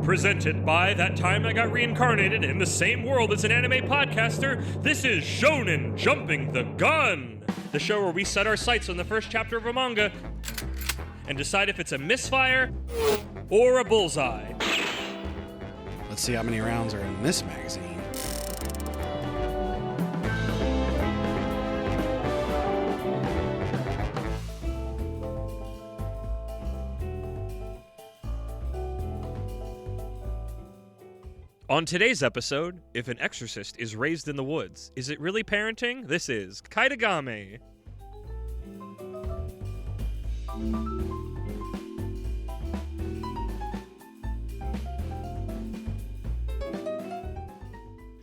Presented by That Time I Got Reincarnated in the Same World as an Anime Podcaster, this is Shonen Jumping the Gun, the show where we set our sights on the first chapter of a manga and decide if it's a misfire or a bullseye. Let's see how many rounds are in this magazine. On today's episode, if an exorcist is raised in the woods, is it really parenting? This is Kaedegami.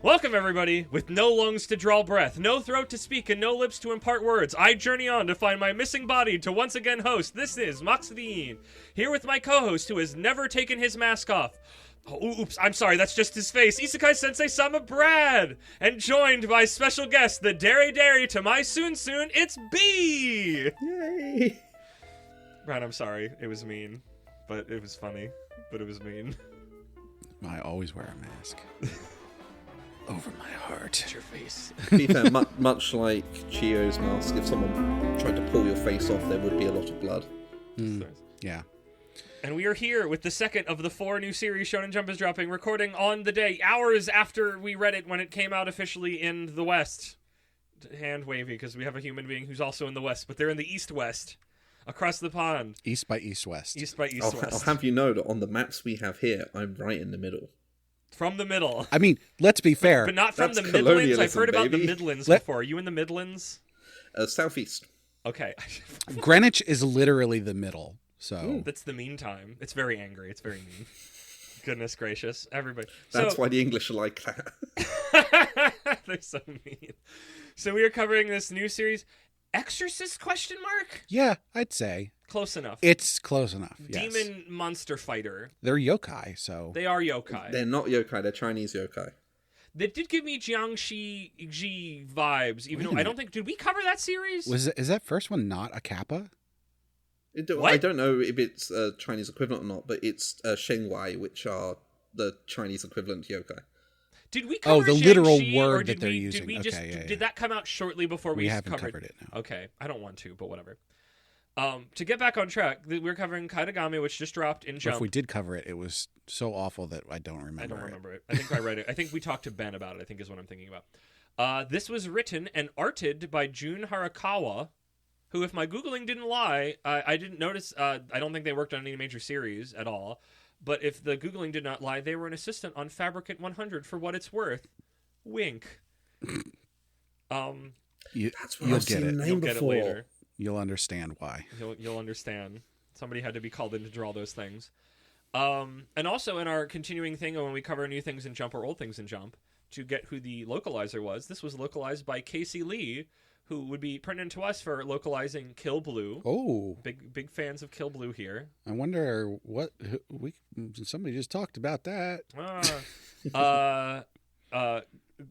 Welcome, everybody! With no lungs to draw breath, no throat to speak, and no lips to impart words, I journey on to find my missing body to once again host. This is Maxidine, here with my co-host who has never taken his mask off. Oh, oops, I'm sorry, that's just his face. Isekai Sensei Sama Brad! And joined by special guest, the Dairy to my soon, it's B! Yay! Brad, I'm sorry. It was mean. But it was funny. But it was mean. I always wear a mask. Over my heart. It's your face. To be fair, much like Chio's mask, if someone tried to pull your face off, there would be a lot of blood. Yeah. And we are here with the second of the 4 new series Shonen Jump is dropping, recording on the day, hours after we read it when it came out officially in the West. Hand wavy, because we have a human being who's also in the West, but they're in the East-West. Across the pond. East by East-West. East by East-West. I'll have you know that on the maps we have here, I'm right in the middle. From the middle. I mean, let's be fair. But not from That's the Midlands. I've heard about baby. the Midlands before. Are you in the Midlands? Southeast. Okay. Greenwich is literally the middle, so... That's the meantime. It's very angry. It's very mean. Goodness gracious. Everybody. That's why the English are like that. They're so mean. So we are covering this new series. Exorcist question mark? Yeah, I'd say. Close enough. It's close enough, yes. Demon monster fighter. They're yokai, so... They are yokai. They're not yokai, they're Chinese yokai. They did give me Jiangxi Ji vibes, even though I don't think... Did we cover that series? Is that first one not a kappa? What? I don't know if it's a Chinese equivalent or not, but it's Shenwai, which are the Chinese equivalent to yokai. Did we cover the literal Jiangxi, word did that they're we, using. Did we just, Okay, yeah. Did that come out shortly before we haven't covered it, no. Okay, I don't want to, but whatever. To get back on track, we're covering Kaedegami, which just dropped in Jump. If we did cover it, it was so awful that I don't remember I don't remember it. I think I read it. I think we talked to Ben about it, I think is what I'm thinking about. This was written and arted by Jun Harakawa, who, if my Googling didn't lie, I didn't notice, I don't think they worked on any major series at all, but if the Googling did not lie, they were an assistant on Fabricant 100 for what it's worth. Wink. That's what You'll I've get seen it. the You'll name get it before. later. You'll understand why. You'll understand. Somebody had to be called in to draw those things. And also in our continuing thing when we cover new things in Jump or old things in Jump, to get who the localizer was, this was localized by Casey Lee, who would be printed to us for localizing Kill Blue. Oh. Big fans of Kill Blue here. I wonder what... Somebody just talked about that.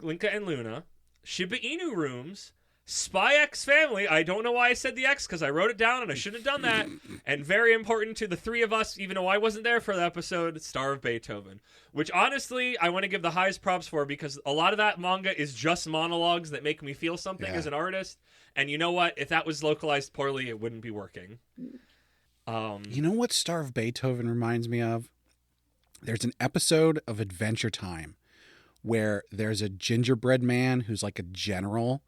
Linka and Luna, Shiba Inu Rooms, Spy X Family. I don't know why I said the X, because I wrote it down and I shouldn't have done that. And very important to the three of us, even though I wasn't there for the episode, Star of Beethoven. Which honestly, I want to give the highest props for, because a lot of that manga is just monologues that make me feel something as an artist. And you know what? If that was localized poorly, it wouldn't be working. You know what Star of Beethoven reminds me of? There's an episode of Adventure Time where there's a gingerbread man who's like a general,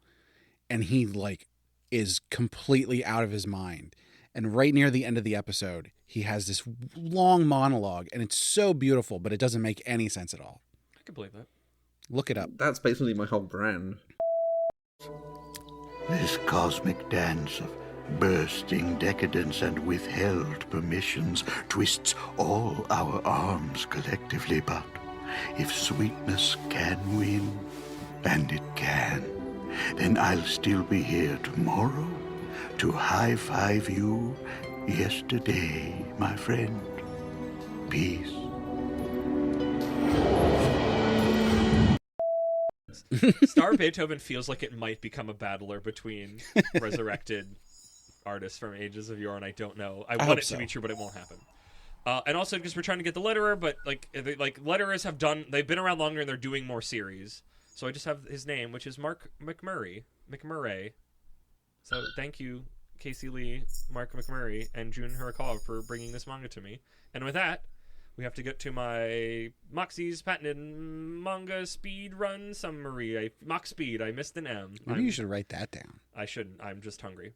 and he like is completely out of his mind. And right near the end of the episode, he has this long monologue, and it's so beautiful, but it doesn't make any sense at all. I can believe that. Look it up. That's basically my whole brand. This cosmic dance of bursting decadence and withheld permissions twists all our arms collectively, but if sweetness can win, and it can, then I'll still be here tomorrow to high-five you yesterday, my friend. Peace. Star of Beethoven feels like it might become a battler between resurrected artists from ages of yore, and I don't know. I want hope it to so. be true, but it won't happen. And also because we're trying to get the letterer, but letterers they've been around longer and they're doing more series. So I just have his name, which is Mark McMurray. So thank you, Casey Lee, Mark McMurray, and Jun Hirakawa for bringing this manga to me. And with that, we have to get to my Moxie's patented manga speed run summary. Mox speed. I missed an M. Maybe you should write that down. I shouldn't. I'm just hungry.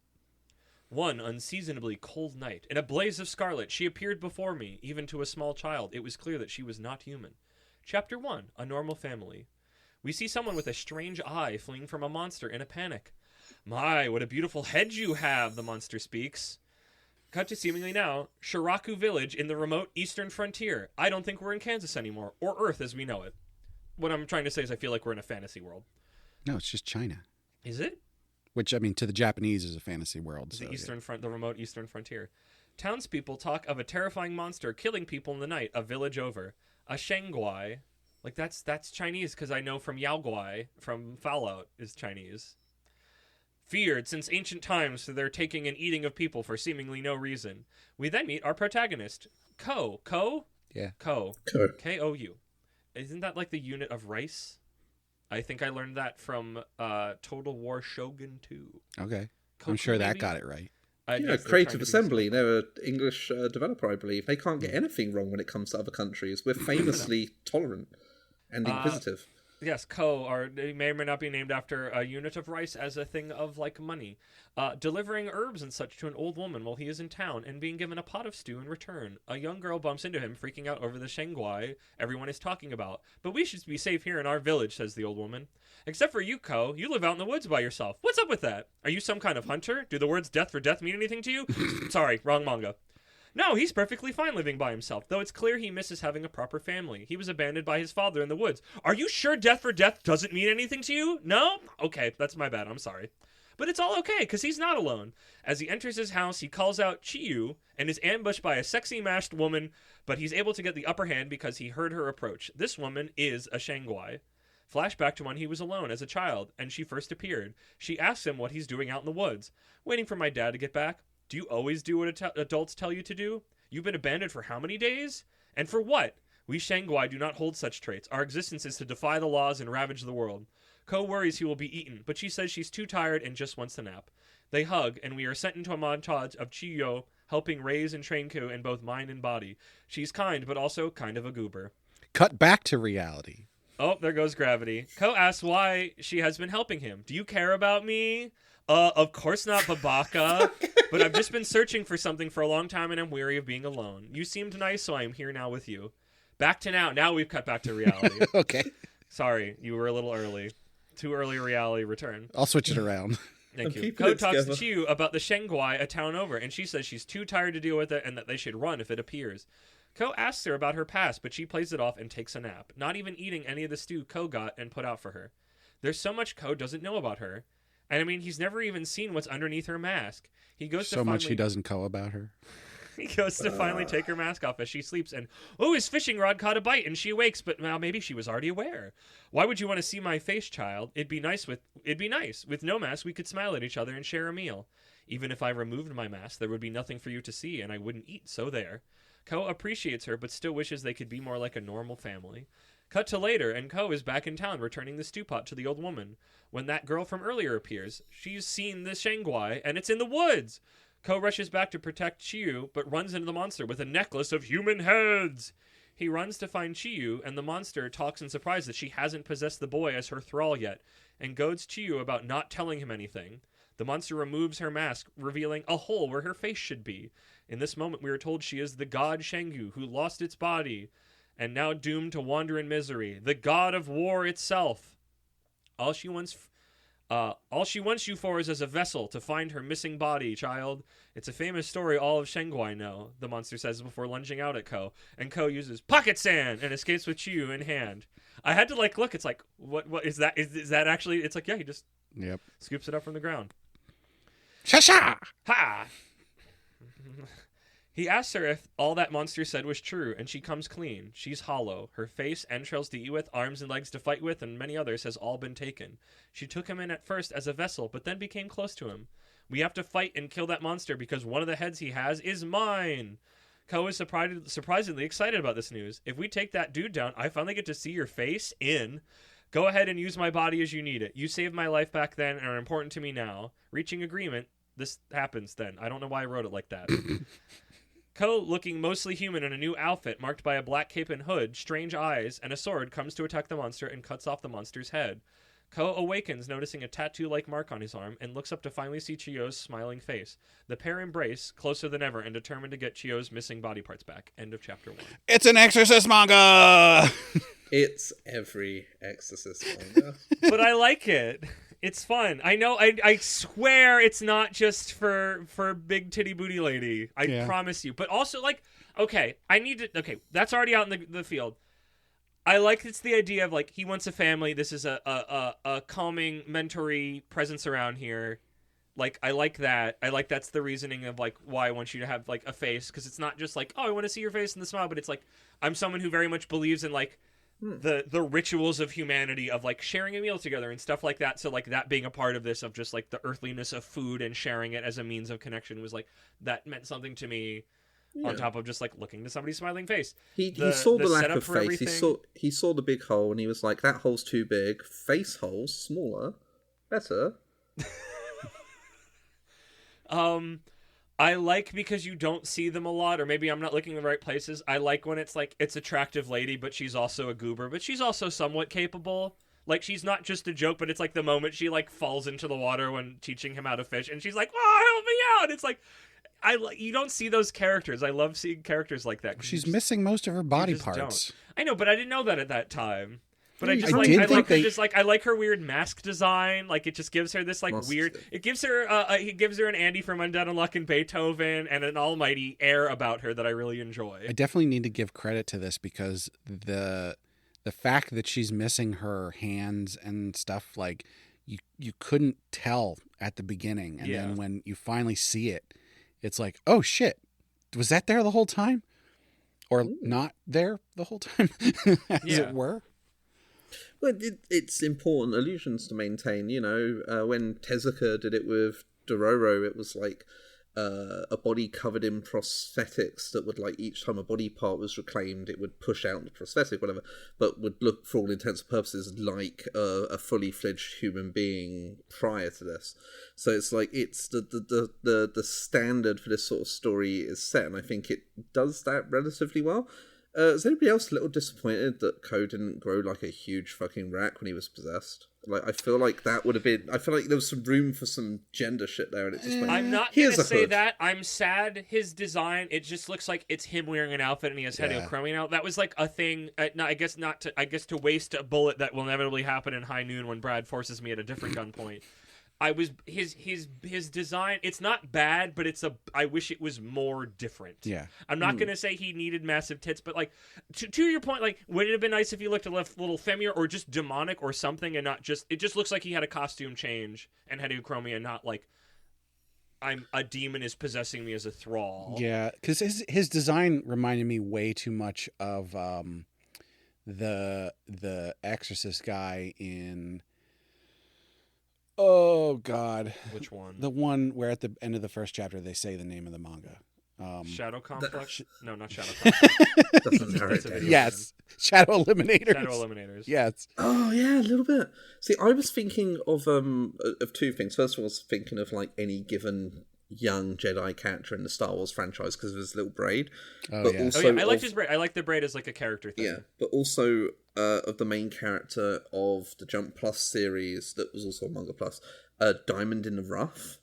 One unseasonably cold night, in a blaze of scarlet, she appeared before me, even to a small child. It was clear that she was not human. Chapter 1. A Normal Family. We see someone with a strange eye fleeing from a monster in a panic. My, what a beautiful head you have, the monster speaks. Cut to seemingly now, Shiraku Village in the remote eastern frontier. I don't think we're in Kansas anymore, or Earth as we know it. What I'm trying to say is I feel like we're in a fantasy world. No, it's just China. Is it? Which, I mean, to the Japanese is a fantasy world. The remote eastern frontier. Townspeople talk of a terrifying monster killing people in the night, a village over. A Shengguai. Like, that's Chinese, because I know from Yaoguai, from Fallout, is Chinese. Feared since ancient times for their taking and eating of people for seemingly no reason. We then meet our protagonist, Ko. Ko? Yeah. Ko. K-O-U. Isn't that like the unit of rice? I think I learned that from Total War Shogun 2. Okay. Koku, I'm sure that maybe? got it right. Creative Assembly. They're an English developer, I believe. They can't get anything wrong when it comes to other countries. We're famously tolerant and inquisitive. Yes, they may or may not be named after a unit of rice as a thing of, like, money. Delivering herbs and such to an old woman while he is in town and being given a pot of stew in return. A young girl bumps into him, freaking out over the Shengguai everyone is talking about. But we should be safe here in our village, says the old woman. Except for you, Ko. You live out in the woods by yourself. What's up with that? Are you some kind of hunter? Do the words death for death mean anything to you? Sorry, wrong manga. No, he's perfectly fine living by himself, though it's clear he misses having a proper family. He was abandoned by his father in the woods. Are you sure death for death doesn't mean anything to you? No? Okay, that's my bad. I'm sorry. But it's all okay, because he's not alone. As he enters his house, he calls out Chiyu and is ambushed by a sexy masked woman, but he's able to get the upper hand because he heard her approach. This woman is a Shengguai. Flashback to when he was alone as a child, and she first appeared. She asks him what he's doing out in the woods. Waiting for my dad to get back. Do you always do what adults tell you to do? You've been abandoned for how many days? And for what? We Shengguai do not hold such traits. Our existence is to defy the laws and ravage the world. Ko worries he will be eaten, but she says she's too tired and just wants to nap. They hug, and we are sent into a montage of Chiyo helping raise and train Ko in both mind and body. She's kind, but also kind of a goober. Cut back to reality. Oh, there goes gravity. Ko asks why she has been helping him. Do you care about me? Of course not, Babaka. But I've just been searching for something for a long time and I'm weary of being alone. You seemed nice, so I am here now with you. Back to now. Now we've cut back to reality. Okay. Sorry, you were a little early. Too early reality return. I'll switch it around. Thank you. Ko talks to Chiyu about the Shengguai a town over, and she says she's too tired to deal with it and that they should run if it appears. Ko asks her about her past, but she plays it off and takes a nap, not even eating any of the stew Ko got and put out for her. There's so much Ko doesn't know about her. And I mean, he's never even seen what's underneath her mask. He goes so much he doesn't know about her. He goes to finally take her mask off as she sleeps, and his fishing rod caught a bite, and she awakes. But well, maybe she was already aware. Why would you want to see my face, child? It'd be nice with no mask. We could smile at each other and share a meal. Even if I removed my mask, there would be nothing for you to see, and I wouldn't eat. So there. Ko appreciates her, but still wishes they could be more like a normal family. Cut to later, and Ko is back in town returning the stew pot to the old woman. When that girl from earlier appears, she's seen the Shengguai, and it's in the woods. Ko rushes back to protect Chiyu, but runs into the monster with a necklace of human heads. He runs to find Chiyu, and the monster talks in surprise that she hasn't possessed the boy as her thrall yet, and goads Chiyu about not telling him anything. The monster removes her mask, revealing a hole where her face should be. In this moment, we are told she is the god Shenggu, who lost its body, and now doomed to wander in misery, the god of war itself. All she wants you for is as a vessel to find her missing body, child. It's a famous story all of Shengguai know, the monster says before lunging out at Ko, and Ko uses pocket sand and escapes with Chiyu in hand. I had to look, it's like, what is that? Is that actually, it's like, yeah, he just scoops it up from the ground. Sha-sha! Ha! He asks her if all that monster said was true, and she comes clean. She's hollow. Her face, entrails to eat with, arms and legs to fight with, and many others has all been taken. She took him in at first as a vessel, but then became close to him. We have to fight and kill that monster because one of the heads he has is mine. Ko is surprisingly excited about this news. If we take that dude down, I finally get to see your face in. Go ahead and use my body as you need it. You saved my life back then and are important to me now. Reaching agreement, this happens then. I don't know why I wrote it like that. Ko, looking mostly human in a new outfit marked by a black cape and hood, strange eyes, and a sword, comes to attack the monster and cuts off the monster's head. Ko awakens, noticing a tattoo-like mark on his arm, and looks up to finally see Chiyo's smiling face. The pair embrace, closer than ever, and determined to get Chiyo's missing body parts back. End of chapter 1. It's an Exorcist manga! It's every Exorcist manga. But I like it. It's fun. I know. I swear it's not just for big titty booty lady. I promise you. But also, like, okay, that's already out in the field. I like it's the idea of, like, he wants a family. This is a calming, mentory presence around here. Like, I like that. I like that's the reasoning of, like, why I want you to have, like, a face. Because it's not just, like, oh, I want to see your face in the smile. But it's, like, I'm someone who very much believes in, like, the rituals of humanity of, like, sharing a meal together and stuff like that. So, like, that being a part of this, of just, like, the earthliness of food and sharing it as a means of connection was, like, that meant something to me. On top of just, like, looking to somebody's smiling face. He saw the lack of face. He saw the big hole, and he was like, that hole's too big. Face hole's smaller. Better. I like because you don't see them a lot, or maybe I'm not looking in the right places. I like when it's, like, it's attractive lady, but she's also a goober, but she's also somewhat capable. Like, she's not just a joke, but it's, like, the moment she, like, falls into the water when teaching him how to fish, and she's like, oh, help me out! It's like... you don't see those characters. I love seeing characters like that. She's missing most of her body parts. Don't. I know, but I didn't know that at that time. But I like her weird mask design. Like, it just gives her this, like, weird. It gives her an Andy from Undead Unluck and Beethoven and an almighty air about her that I really enjoy. I definitely need to give credit to this because the fact that she's missing her hands and stuff, like, you couldn't tell at the beginning, and then when you finally see it. It's like, oh, shit, was that there the whole time? Or not there the whole time, as it were? Well, it's important illusions to maintain, you know. When Tezuka did it with Dororo, it was like a body covered in prosthetics that would, like, each time a body part was reclaimed, it would push out the prosthetic, whatever, but would look, for all intents and purposes, like a fully fledged human being prior to this. So it's like, it's the standard for this sort of story is set, and I think it does that relatively well. Is anybody else a little disappointed that Ko didn't grow like a huge fucking rack when he was possessed? Like, I feel like that would have been... I feel like there was some room for some gender shit there, and it just went... I'm not going to say that. I'm sad his design, it just looks like it's him wearing an outfit and he has Kaedegami out. That was, like, a thing... I guess to waste a bullet that will inevitably happen in high noon when Brad forces me at a different gunpoint. His design, it's not bad, but I wish it was more different. Yeah. I'm not going to say he needed massive tits, but, like, to your point, like, would it have been nice if you looked a little femmier or just demonic or something and not just, it just looks like he had a costume change and had Kaedegami and not, like, a demon is possessing me as a thrall. Yeah, because his design reminded me way too much of the Exorcist guy in... Oh, God. Which one? The one where at the end of the first chapter they say the name of the manga. Shadow Complex? No, not Shadow Complex. Yes. Shadow Eliminators. Shadow Eliminators. Yes. Oh, yeah, a little bit. See, I was thinking of two things. First of all, I was thinking of, like, any given young Jedi character in the Star Wars franchise because of his little braid. Also I liked his braid. I like the braid as, like, a character thing. Yeah, but also of the main character of the Jump Plus series that was also Manga Plus, Diamond in the Rough,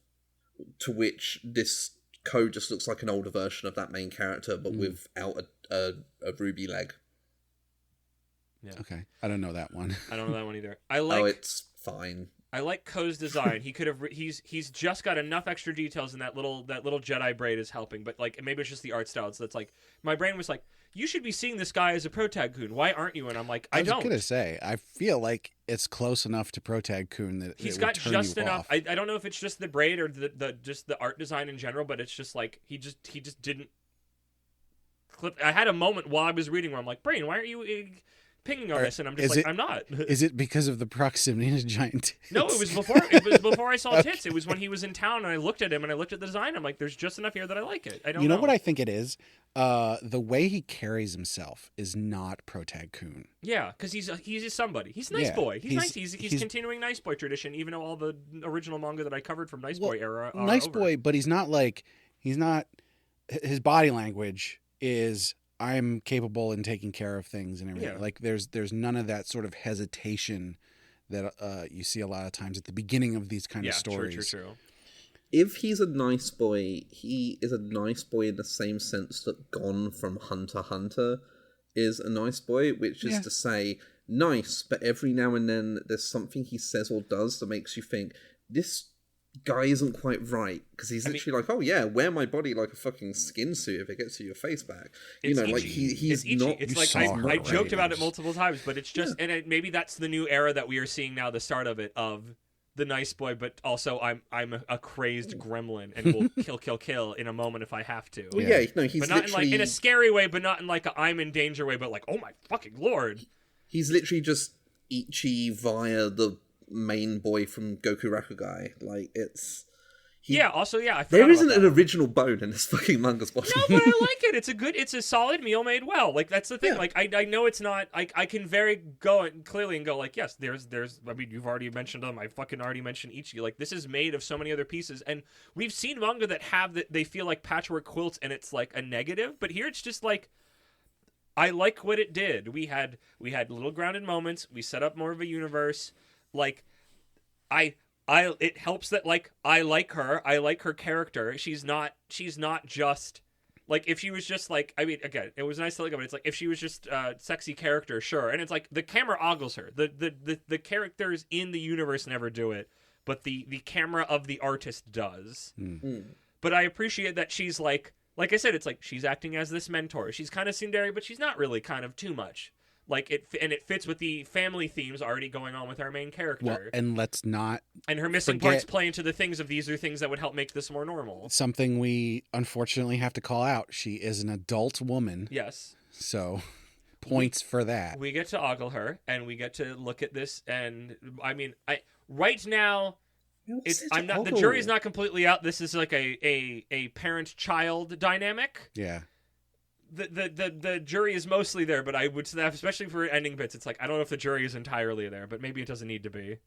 to which this Ko just looks like an older version of that main character, but without a ruby leg. Yeah. Okay, I don't know that one. I don't know that one either. It's fine. I like Ko's design. He could have. He's just got enough extra details, and that little Jedi braid is helping. But, like, maybe it's just the art style. So that's like, my brain was like, you should be seeing this guy as a Protag-kun. Why aren't you? And I'm like, I don't. I was gonna say, I feel like it's close enough to Protag-kun that he's it got would turn just you enough. off. I don't know if it's just the braid or just the art design in general, but it's just like he just didn't clip. I had a moment while I was reading where I'm like, Brain, why aren't you pinging on this, and I'm just like, I'm not. Is it because of the proximity to giant tits? No, it was before. It was before I saw tits. It was when he was in town, and I looked at him, and I looked at the design. I'm like, there's just enough here that I like it. I don't. You know what I think it is? The way he carries himself is not Protag-kun. Yeah, because he's somebody. He's nice boy. He's nice. He's continuing nice boy tradition, even though all the original manga that I covered from nice boy era are nice over. boy, but he's not. His body language is, I'm capable in taking care of things and everything. Yeah. Like there's none of that sort of hesitation that you see a lot of times at the beginning of these kind of stories. True. If he's a nice boy, he is a nice boy in the same sense that Gon from Hunter x Hunter is a nice boy, which is to say, nice, but every now and then there's something he says or does that makes you think, this guy isn't quite right, because he's literally like, oh yeah, wear my body like a fucking skin suit if it gets you your face back. You know, like he's not. It's like I joked about it multiple times, but it's just, and maybe that's the new era that we are seeing now, the start of it, of the nice boy, but also I'm a crazed gremlin and will kill in a moment if I have to. Well, yeah, no, he's but not literally in a scary way, but not in like a I'm in danger way, but like, oh my fucking lord. He's literally just Ichi via the main boy from Goku Rakugai. Like it's. There isn't an original bone in this fucking manga's body. No, but I like it. It's a solid meal made well. Like that's the thing. Yeah. Like I know it's not. I can very clearly go like, yes, there's. I mean, you've already mentioned them. I fucking already mentioned Ichi. Like this is made of so many other pieces, and we've seen manga that have that they feel like patchwork quilts, and it's like a negative. But here it's just like, I like what it did. We had little grounded moments. We set up more of a universe. Like, it helps that like I like her character. She's not just like, if she was just like, I mean, again, it was nice to look at, but it's like if she was just a sexy character, sure. And it's like the camera ogles her. The characters in the universe never do it, but the camera of the artist does. But I appreciate that she's like I said, it's like she's acting as this mentor. She's kind of tsundere, but she's not really kind of too much. Like it fits with the family themes already going on with our main character. Well, and let's not. And her missing parts play into the things of these are things that would help make this more normal. Something we unfortunately have to call out. She is an adult woman. Yes. So, points for that. We get to ogle her, and we get to look at this, and I mean, right now. The jury's not completely out. This is like a parent-child dynamic. Yeah. The jury is mostly there, but I would say that, especially for ending bits, it's like I don't know if the jury is entirely there, but maybe it doesn't need to be.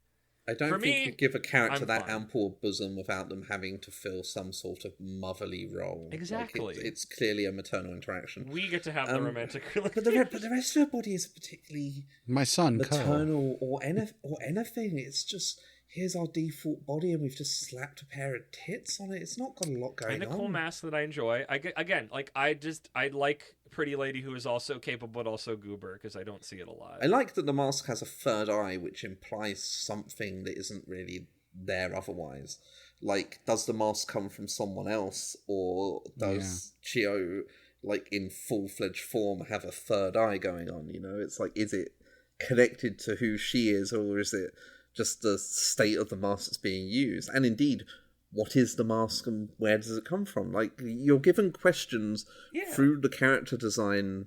I don't think you give a character that ample bosom without them having to fill some sort of motherly role. Exactly. Like it's clearly a maternal interaction. We get to have the romantic. But the rest of her body is particularly my son maternal or anything. It's just, here's our default body and we've just slapped a pair of tits on it. It's not got a lot going on. And a cool mask that I enjoy. I like Pretty Lady who is also capable but also goober, because I don't see it a lot. I like that the mask has a third eye, which implies something that isn't really there otherwise. Like, does the mask come from someone else, or does Chio, like in full-fledged form, have a third eye going on? You know, it's like, is it connected to who she is, or is it just the state of the mask that's being used? And indeed, what is the mask and where does it come from? Like, you're given questions through the character design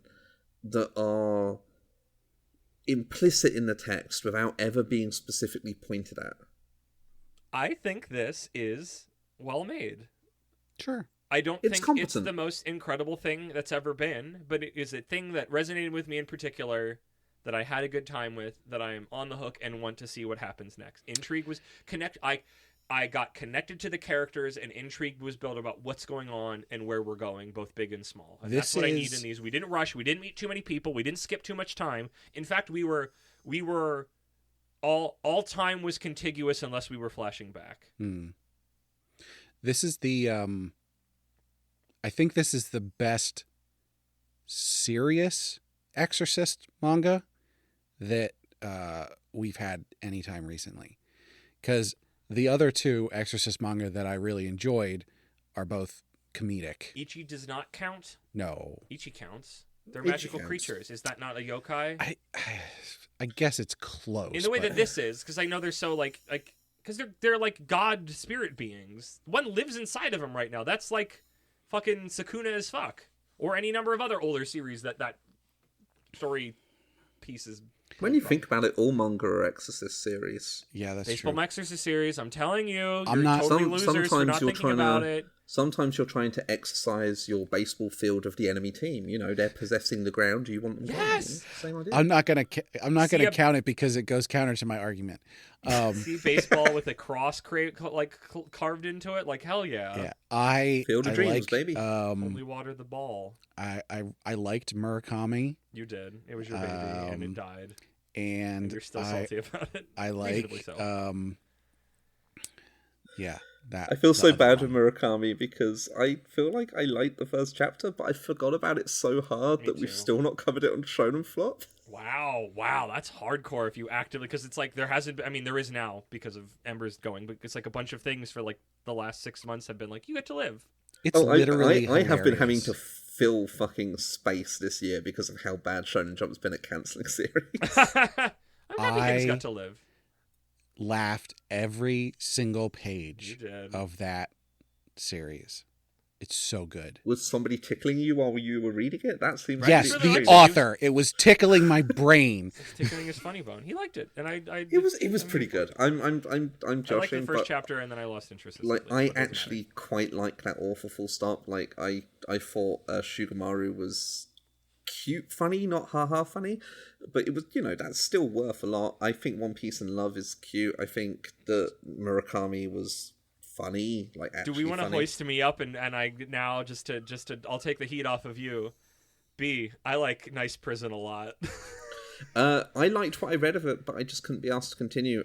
that are implicit in the text without ever being specifically pointed at. I think this is well made. Sure. I don't think it's the most incredible thing that's ever been, but it is a thing that resonated with me in particular, that I had a good time with, that I am on the hook and want to see what happens next. Intrigue was I got connected to the characters, and intrigue was built about what's going on and where we're going, both big and small. And that's what I need in these. We didn't rush. We didn't meet too many people. We didn't skip too much time. In fact, we were all time was contiguous unless we were flashing back. This is the I think this is the best serious Exorcist manga that we've had anytime recently, because the other two Exorcist manga that I really enjoyed are both comedic. Ichi does not count? No. Ichi counts. They're magical creatures. Is that not a yokai? I guess it's close. In the way that this is, because I know they're so like because they're like god spirit beings. One lives inside of them right now. That's like fucking Sakuna as fuck. Or any number of other older series that story pieces. When you think about it, all manga are Exorcist series. Yeah, that's Baseball true. Exorcist series. I'm telling you, you're I'm not- totally losers for sometimes not you're thinking trying about to. it. Sometimes you're trying to exercise your baseball field of the enemy team. You know, they're possessing the ground. You want them gone, Yes! Same idea. I'm not gonna See, count it because it goes counter to my argument. See baseball with a cross carved into it, like hell yeah. Yeah, I Field of I dreams, like, baby. Only water the ball. I liked Murakami, You did. It was your baby, and it died. and You're still salty about it. I Reasonably like so. yeah, that. I feel the so other bad one. with Murakami because I feel like I liked the first chapter, but I forgot about it so hard Me that we've too. still not covered it on Shonen Flop. Wow, that's hardcore if you actively, because it's like there hasn't been, I mean there is now because of Ember's going, but it's like a bunch of things for like the last 6 months have been like, you get to live. It's literally I have been having hilarious. to fill fucking space this year because of how bad Shonen Jump's been at cancelling series. I'm happy things got to live. laughed every single You page did. of that series. It's so good. Was somebody tickling you while you were reading it? That seems Yes, really the liked it. author. It was tickling my brain. It's tickling his funny bone. He liked it, and I It was pretty good. I'm I liked the joshing, first but chapter, and then I lost interest. in like it, I but it doesn't actually quite like that awful full stop. Like I thought Shugamaru was cute funny, not haha funny, but it was, you know, that's still worth a lot. I think One Piece and Love is cute. I think that Murakami was funny, like matter. actually Do we want to funny. hoist me up and I now just to I'll take the heat off of you. B, I like Nice Prison a lot. I liked what I read of it, but I just couldn't be asked to continue.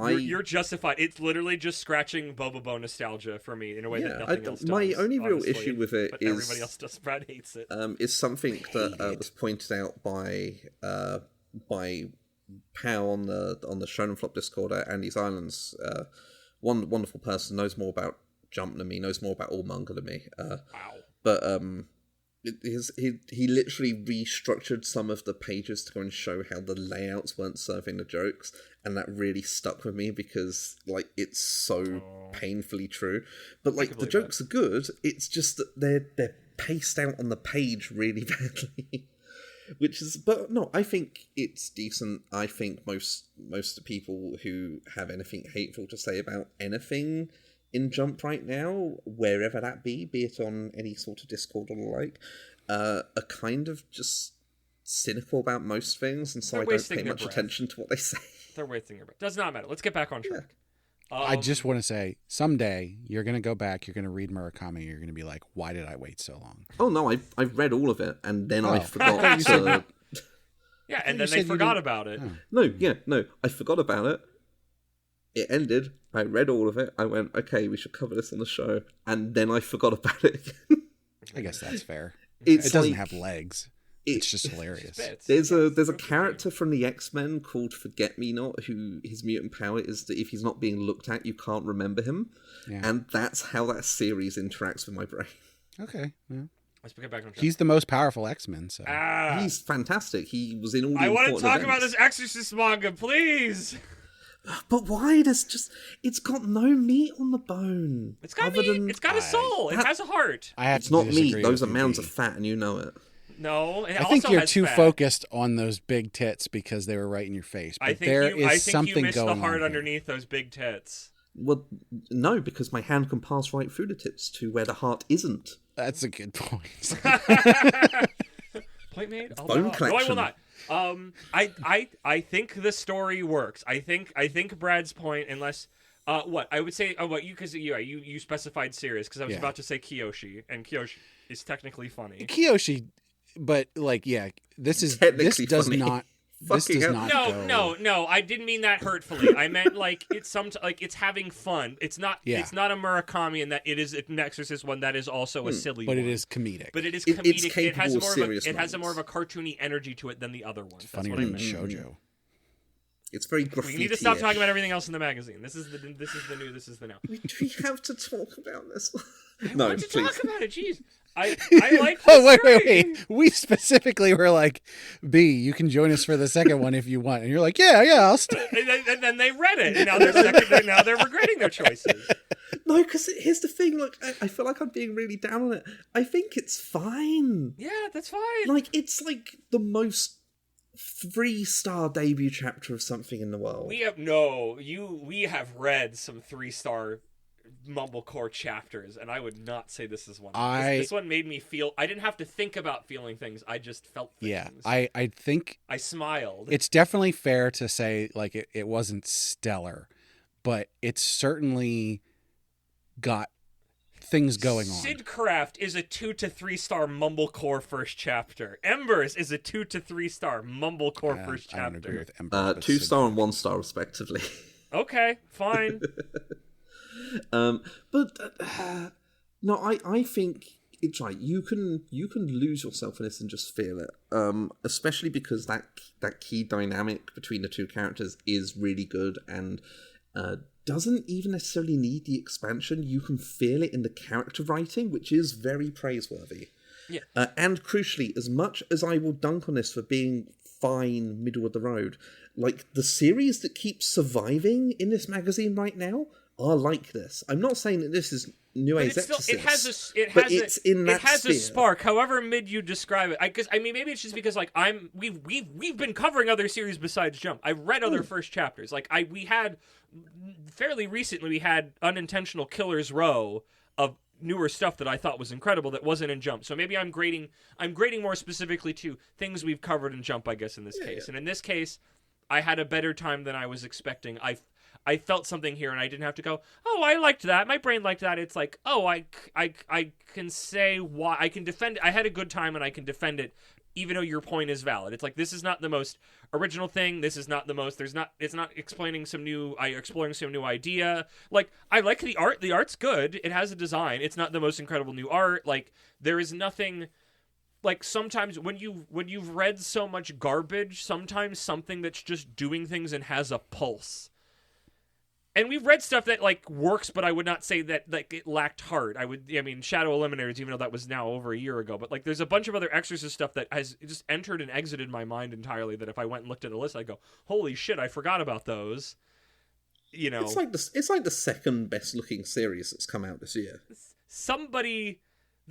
You're justified. It's literally just scratching Bobobo nostalgia for me in a way that nothing else does. my only real honestly, issue with it but is everybody else does. Brad hates it. is something that was pointed out by Pow on the Shonen Flop Discord at Andy's Islands. One wonderful person, knows more about Jump than me, knows more about all manga than me. Wow. But he literally restructured some of the pages to go and show how the layouts weren't serving the jokes, and that really stuck with me because like it's so painfully true. But like the jokes are good, it's just that they're paced out on the page really badly. Which is, but no, I think it's decent. I think most of the people who have anything hateful to say about anything in Jump right now, wherever that be it on any sort of Discord or the like, are kind of just cynical about most things, and so They're I don't wasting pay their much breath. attention to what they say. They're wasting your breath. Does not matter. Let's get back on track. I just want to say, someday you're going to go back, you're going to read Murakami, you're going to be like, why did I wait so long? Oh no, I've read all of it, and then I Oh. forgot You to. Yeah, and You then they said you forgot didn't- about it. Oh. No, I forgot about it. It ended. I read all of it. I went, okay, we should cover this on the show, and then I forgot about it again. I guess that's fair. It's It doesn't like- have legs. it- It's just hilarious. Bits. There's a Yes, character from the X-Men called Forget Me Not, who his mutant power is that if he's not being looked at, you can't remember him, Yeah. and that's how that series interacts with my brain. Okay. Yeah. Let's get back on track. He's the most powerful X-Men, so. He's fantastic. He was in all the I want to important talk about events. this Exorcist manga, please. But why? There's just it's got no meat on the bone. It's got other meat. than- It's got a soul. It has a heart. I have It's to not meat. disagree Those are with mounds you, of G. fat, and you know it. No, it I also think you're has too fat. focused on those big tits because they were right in your face. But I think there you. is I think something you missed going the heart on here. underneath those big tits. Well, no, because my hand can pass right through the tits to where the heart isn't. That's a good point. Point made. I'll Bone bow. No, I will collection. not. I think the story works. I think Brad's point, unless what I would say, what you because you specified serious because I was Yeah. about to say Kiyoshi, and Kiyoshi is technically funny. Kiyoshi, but like, yeah, this Technically does funny. not. This Fucking does hell. not go. No. I didn't mean that hurtfully. I meant like it's it's having fun. It's not. Yeah. It's not a Murakami in that it is an Exorcist one that is also a silly. But one. it is comedic. But it is It's comedic. It has capable of more of serious a, it has a moments. more of a cartoony energy to it than the other ones. That's Funnier what I than meant. shoujo. It's very graffiti. We need to stop talking about everything else in the magazine. This is the new. This is the now. We have to talk about this. I No, want to please. talk about it. Jeez, I like. Oh, this wait. story. We specifically were like, B, you can join us for the second one if you want. And you're like, yeah, I'll stay. And then they read it, and now they're regretting their choices. No, because here's the thing. Like, I feel like I'm being really down on it. I think it's fine. Yeah, that's fine. Like, it's like the most 3-star debut chapter of something in the world. We have read some 3-star mumblecore chapters, and I would not say this is one. This one made me feel. I didn't have to think about feeling things. I just felt things. Yeah, I think I smiled. It's definitely fair to say like it wasn't stellar, but it's certainly got things going on. Sidcraft is a 2 to 3-star mumblecore first chapter. Embers is a 2 to 3-star mumblecore first chapter. I don't agree with Embers. 2-star and 1-star respectively. Okay, fine. No, I think it's right. You can lose yourself in this and just feel it. Especially because that key dynamic between the two characters is really good and doesn't even necessarily need the expansion. You can feel it in the character writing, which is very praiseworthy. Yeah. And crucially, as much as I will dunk on this for being fine, middle of the road, like the series that keeps surviving in this magazine right now are like this. I'm not saying that this is New Age Exorcist. It has a spark. However mid you describe it, maybe it's just because like we've been covering other series besides Jump. I've read other first chapters. Like we had fairly recently we had Unintentional Killer's Row of newer stuff that I thought was incredible that wasn't in Jump. So maybe I'm grading more specifically to things we've covered in Jump, I guess, in this case. Yeah. And in this case, I had a better time than I was expecting. I felt something here, and I didn't have to go, oh, I liked that. My brain liked that. It's like, oh, I can say why. I can defend it. I had a good time, and I can defend it, even though your point is valid. It's like, this is not the most original thing. This is not the most, it's not exploring some new idea. Like, I like the art. The art's good. It has a design. It's not the most incredible new art. Like, there is nothing, like, sometimes when you've read so much garbage, sometimes something that's just doing things and has a pulse. And we've read stuff that, like, works, but I would not say that, like, it lacked heart. Shadow Eliminators, even though that was now over a year ago. But, like, there's a bunch of other Exorcist stuff that has just entered and exited my mind entirely that if I went and looked at a list, I'd go, holy shit, I forgot about those. You know. It's like the second best-looking series that's come out this year.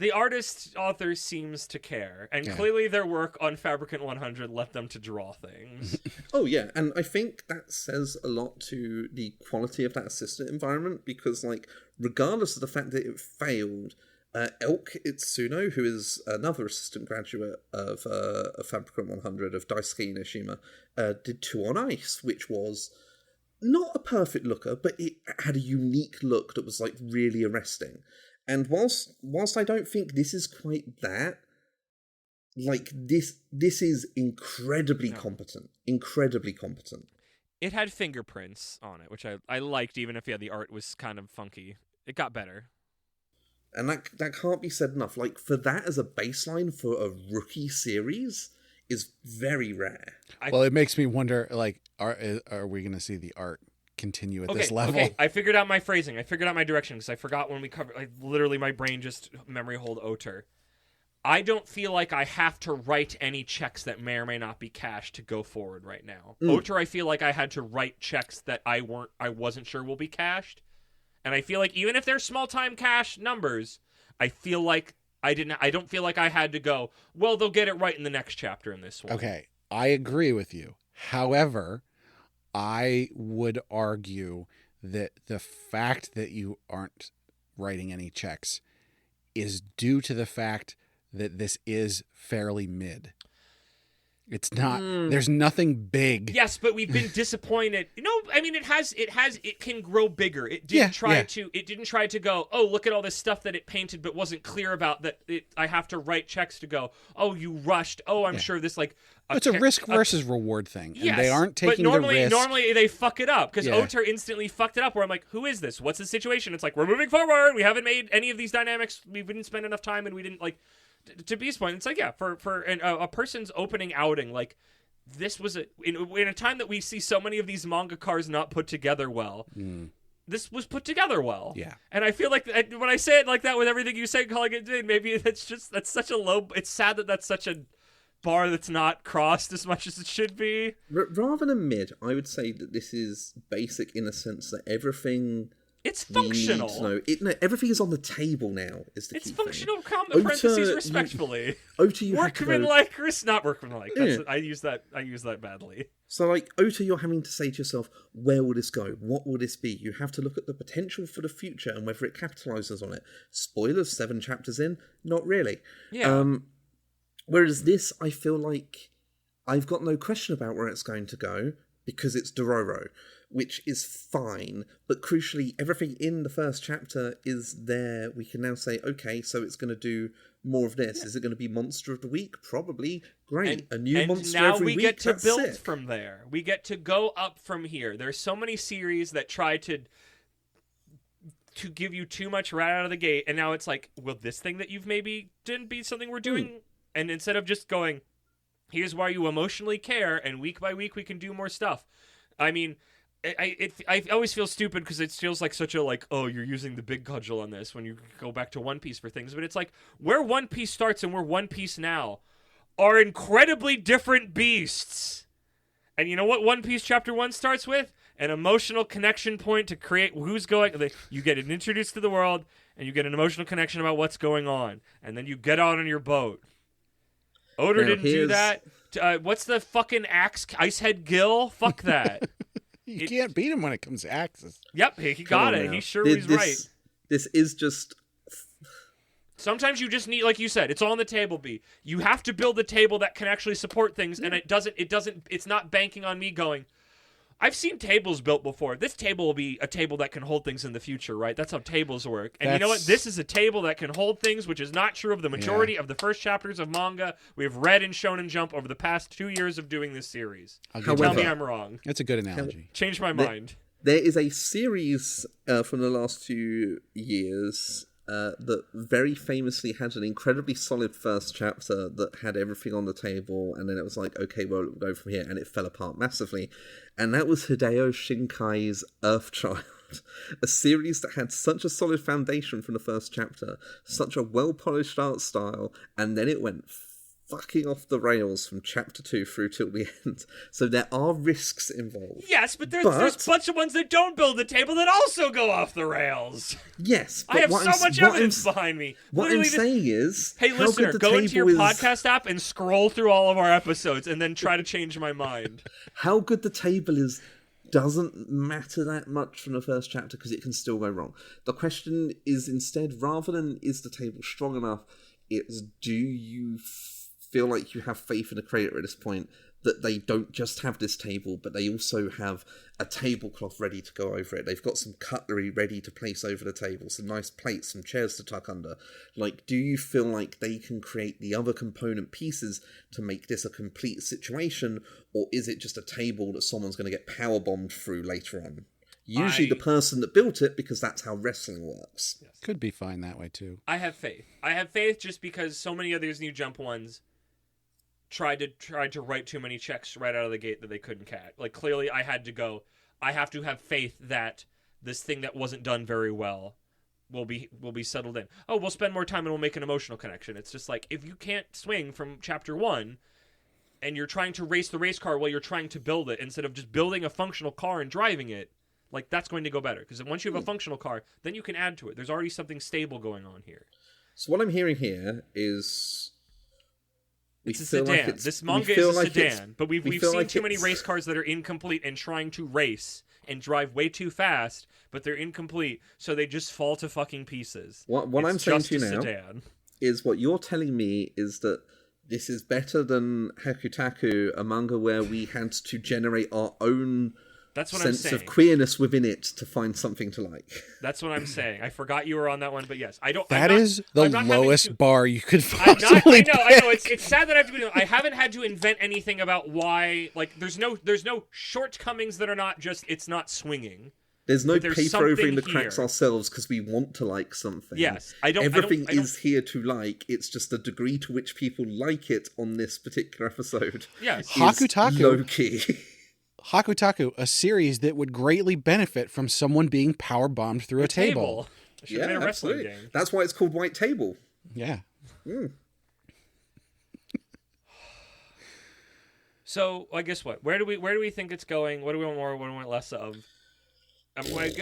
The author seems to care, and clearly their work on Fabricant 100 led them to draw things. Oh yeah, and I think that says a lot to the quality of that assistant environment, because, like, regardless of the fact that it failed, Elk Itsuno, who is another assistant graduate of Fabricant 100 of Daisuke Ineshima, did 2 on Ice, which was not a perfect looker, but it had a unique look that was, like, really arresting. And whilst I don't think this is quite that, like, this is incredibly competent. Incredibly competent. It had fingerprints on it, which I liked, even if the art was kind of funky. It got better. And that can't be said enough. Like, for that as a baseline for a rookie series is very rare. Well, it makes me wonder, like, are we going to see the art continue at this level? Okay, I figured out my phrasing. I figured out my direction, because I forgot when we covered. Literally, my brain just memory hold Oter. I don't feel like I have to write any checks that may or may not be cashed to go forward right now. Oter, I feel like I had to write checks that I wasn't sure will be cashed, and I feel like even if they're small time cash numbers, I feel like I don't feel like I had to go, well, they'll get it right in the next chapter in this one. Okay, I agree with you. However, I would argue that the fact that you aren't writing any checks is due to the fact that this is fairly mid. It's not, there's nothing big. Yes, but we've been disappointed. It can grow bigger. It didn't try to go, oh, look at all this stuff that it painted but wasn't clear about, that I have to write checks to go, oh, you rushed. Oh, I'm sure this, like, it's a risk versus reward thing. And yes, they aren't taking the risk. Normally they fuck it up, because Oter instantly fucked it up, where I'm like, who is this? What's the situation? It's like, we're moving forward. We haven't made any of these dynamics. We didn't spend enough time, and we didn't, like, to B's point, it's like, for a person's opening outing, like, this was in a time that we see so many of these manga cars not put together well. This was put together well. Yeah. And I feel like when I say it like that with everything you say, calling it did, maybe that's such a low. It's sad that that's such a bar that's not crossed as much as it should be. Rather than mid, I would say that this is basic in a sense that everything It's functional. We need to know. No, everything is on the table now. Is the It's key functional. thing. Parentheses respectfully. Ota, you have to go. Workmanlike, not workmanlike. Yeah. I use that badly. So, like, Ota, you're having to say to yourself, where will this go? What will this be? You have to look at the potential for the future and whether it capitalizes on it. Spoilers, 7 chapters in? Not really. Yeah. Whereas this, I feel like I've got no question about where it's going to go because it's Dororo, which is fine. But crucially, everything in the first chapter is there. We can now say, okay, so it's going to do more of this. Is it going to be Monster of the Week? Probably. Great. A new monster every week. And now we get to build sick. from there. We get to go up from here. There's so many series that try to give you too much right out of the gate, and now it's like, will this thing that you've maybe didn't be something we're doing? And instead of just going, here's why you emotionally care, and week by week we can do more stuff. I mean, I always feel stupid because it feels like such a, like, oh, you're using the big cudgel on this when you go back to One Piece for things. But it's like, where One Piece starts and where One Piece now are incredibly different beasts. And you know what One Piece Chapter 1 starts with? An emotional connection point to create who's going. You get introduced to the world, and you get an emotional connection about what's going on. And then you get out on your boat. Oda didn't do that. What's the fucking ice head Gil? Fuck that. You can't beat him when it comes to axes. Yep, he got it. Now. He sure was right. This is just... Sometimes you just need, like you said, it's all on the table, B. You have to build a table that can actually support things, and it's not banking on me going, I've seen tables built before. This table will be a table that can hold things in the future, right? That's how tables work. And you know what? This is a table that can hold things, which is not true of the majority of the first chapters of manga we have read in Shonen Jump over the past 2 years of doing this series. Tell me I'm wrong. That's a good analogy. Change my mind. There is a series from the last 2 years that very famously had an incredibly solid first chapter that had everything on the table, and then it was like, okay, well, we'll go from here, and it fell apart massively. And that was Hideo Shinkai's Earthchild, a series that had such a solid foundation from the first chapter, such a well-polished art style, and then it went fucking off the rails from chapter 2 through till the end. So there are risks involved. Yes, but there's a bunch of ones that don't build the table that also go off the rails. Yes, but I have so much evidence behind me. What I'm saying is, hey, listener, go into your podcast app and scroll through all of our episodes and then try to change my mind. How good the table is doesn't matter that much from the first chapter because it can still go wrong. The question is instead, rather than is the table strong enough, it's do you feel like you have faith in the creator at this point that they don't just have this table, but they also have a tablecloth ready to go over it. They've got some cutlery ready to place over the table, some nice plates, some chairs to tuck under. Like, do you feel like they can create the other component pieces to make this a complete situation, or is it just a table that someone's going to get powerbombed through later on? Usually the person that built it, because that's how wrestling works. Yes. Could be fine that way, too. I have faith. I have faith just because so many of these new Jump ones tried to write too many checks right out of the gate that they couldn't catch. Like, clearly I have to have faith that this thing that wasn't done very well will be settled in. Oh, we'll spend more time and we'll make an emotional connection. It's just like, if you can't swing from chapter 1 and you're trying to race the race car while you're trying to build it instead of just building a functional car and driving it, like, that's going to go better. Because once you have a functional car, then you can add to it. There's already something stable going on here. So what I'm hearing here is... It's a sedan. This manga is a sedan, but we've seen too many race cars that are incomplete and trying to race and drive way too fast, but they're incomplete, so they just fall to fucking pieces. What I'm saying to you now is what you're telling me is that this is better than Hakutaku, a manga where we had to generate our own sense of queerness within it to find something to like. That's what I'm saying. I forgot you were on that one, but yes, I don't. That is the lowest bar you could possibly. I know. It's sad that I have to do. I haven't had to invent anything about why. Like, there's no shortcomings that are not just. It's not swinging. There's no paper over in the cracks ourselves because we want to like something. Yes, Everything is here to like. It's just the degree to which people like it on this particular episode. Yes, Hakutaku, low key. Hakutaku, a series that would greatly benefit from someone being power bombed through a table. Yeah, been a wrestling game. That's why it's called White Table. Yeah. So I guess what? Where do we think it's going? What do we want more? What do we want less of?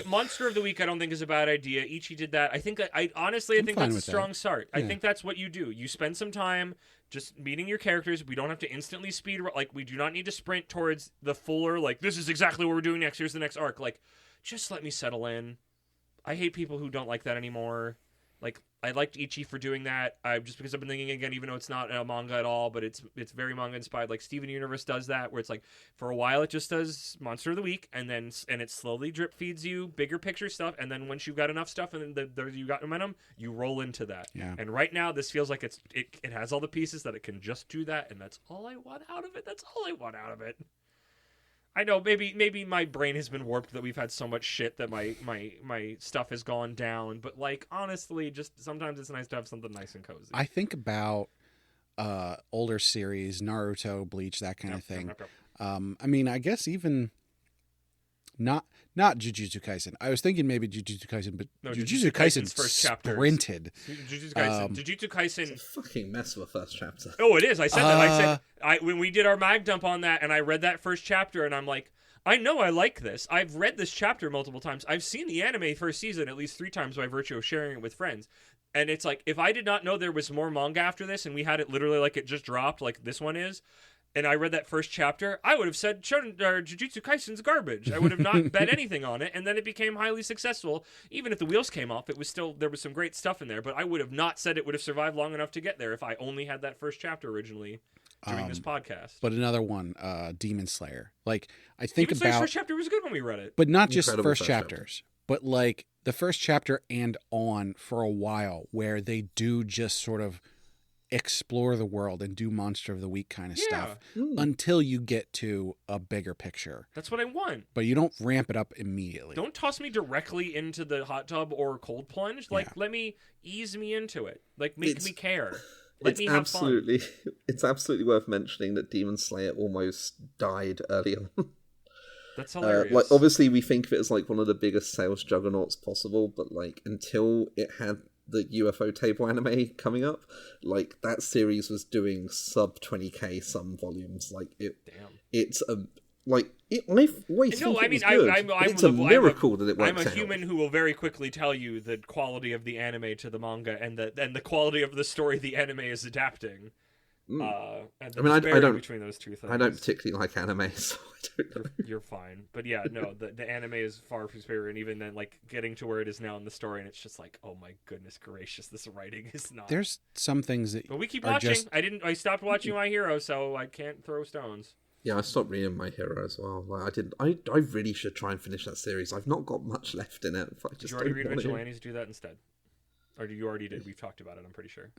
Monster of the Week, I don't think is a bad idea. Ichi did that. I think honestly, I think that's a strong start. I think that's what you do. You spend some time just meeting your characters. We don't have to instantly speed. Like, we do not need to sprint towards the fuller, like, this is exactly what we're doing next. Here's the next arc. Like, just let me settle in. I hate people who don't like that anymore. Like, I liked Ichi for doing that. Just because I've been thinking again, even though it's not a manga at all, but it's very manga inspired. Like Steven Universe does that, where it's like for a while it just does Monster of the Week, and it slowly drip feeds you bigger picture stuff, and then once you've got enough stuff and then you got momentum, you roll into that. Yeah. And right now this feels like it has all the pieces that it can just do that, and that's all I want out of it. That's all I want out of it. I know maybe my brain has been warped that we've had so much shit that my stuff has gone down, but like honestly, just sometimes it's nice to have something nice and cozy. I think about older series, Naruto, Bleach, that kind of thing. I mean, I guess even not Jujutsu Kaisen. I was thinking maybe Jujutsu Kaisen, but no, Jujutsu Kaisen's first chapter sprinted. Jujutsu Kaisen. It's a fucking mess of a first chapter. Oh, it is. I said that. When we did our mag dump on that, and I read that first chapter, and I'm like, I know I like this. I've read this chapter multiple times. I've seen the anime first season at least 3 times by virtue of sharing it with friends. And it's like, if I did not know there was more manga after this, and we had it literally like it just dropped, like this one is, and I read that first chapter, I would have said Jujutsu Kaisen's garbage. I would have not bet anything on it, and then it became highly successful. Even if the wheels came off, there was some great stuff in there, but I would have not said it would have survived long enough to get there if I only had that first chapter originally during this podcast. But another one, Demon Slayer. Like, I think Demon Slayer's first chapter was good when we read it. But not just first chapters, but like the first chapter and on for a while, where they do just sort of explore the world and do Monster of the Week kind of stuff until you get to a bigger picture. That's what I want. But you don't ramp it up immediately. Don't toss me directly into the hot tub or cold plunge. Like, let me ease me into it. Like, make me care. Let me have fun. It's absolutely worth mentioning that Demon Slayer almost died early on. That's hilarious. Like, obviously, we think of it as like one of the biggest sales juggernauts possible, but like until it had the UFO table anime coming up, like that series was doing sub 20k some volumes. Like it's a like it. I always think it was good. It's a miracle that it worked out. I'm a human who will very quickly tell you the quality of the anime to the manga and the quality of the story the anime is adapting. And I mean, I don't between those two things. I don't particularly like anime, so I don't know. You're fine, but yeah, no, the anime is far superior, and even then, like getting to where it is now in the story, and it's just like, oh my goodness gracious, this writing is not. There's some things that, but we keep watching. I stopped watching My Hero, so I can't throw stones. Yeah, I stopped reading My Hero as well. Like I really should try and finish that series. I've not got much left in it. Did you already read Vigilantes? Do that instead, or you already did? We've talked about it. I'm pretty sure.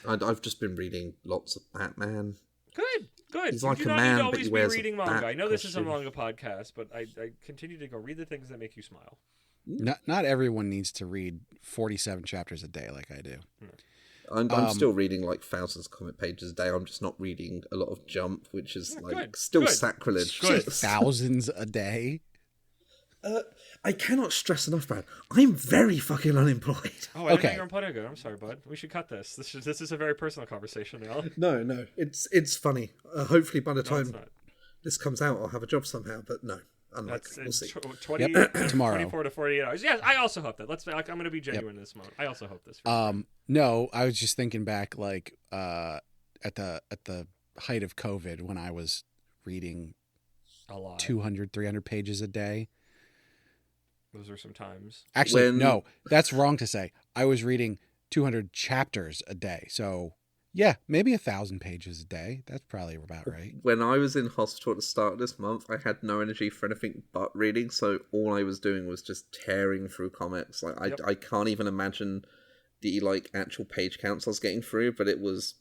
I've just been reading lots of Batman. Good. He's like a man, but he wears reading manga. I know this is a manga podcast, but I continue to go read the things that make you smile. Not everyone needs to read 47 chapters a day like I do. I'm still reading like thousands of comic pages a day. I'm just not reading a lot of Jump, which is still sacrilege. Thousands a day? I cannot stress enough, Brad. I'm very fucking unemployed. Oh, I didn't know you're unemployed. I'm sorry, bud. We should cut this. This is a very personal conversation now. No, it's funny. Hopefully, by the time this comes out, I'll have a job somehow. But no, unlikely. We'll see. 20, tomorrow, 24 to 48 hours. Yes, I also hope that. I'm going to be genuine in this moment. I also hope this. No, I was just thinking back, like at the height of COVID, when I was reading a lot, 200, 300 pages a day. Those are some times. Actually, no, that's wrong to say. I was reading 200 chapters a day. So, yeah, maybe 1,000 pages a day. That's probably about right. When I was in hospital at the start of this month, I had no energy for anything but reading. So all I was doing was just tearing through comics. Like I can't even imagine the like actual page counts I was getting through. But it was,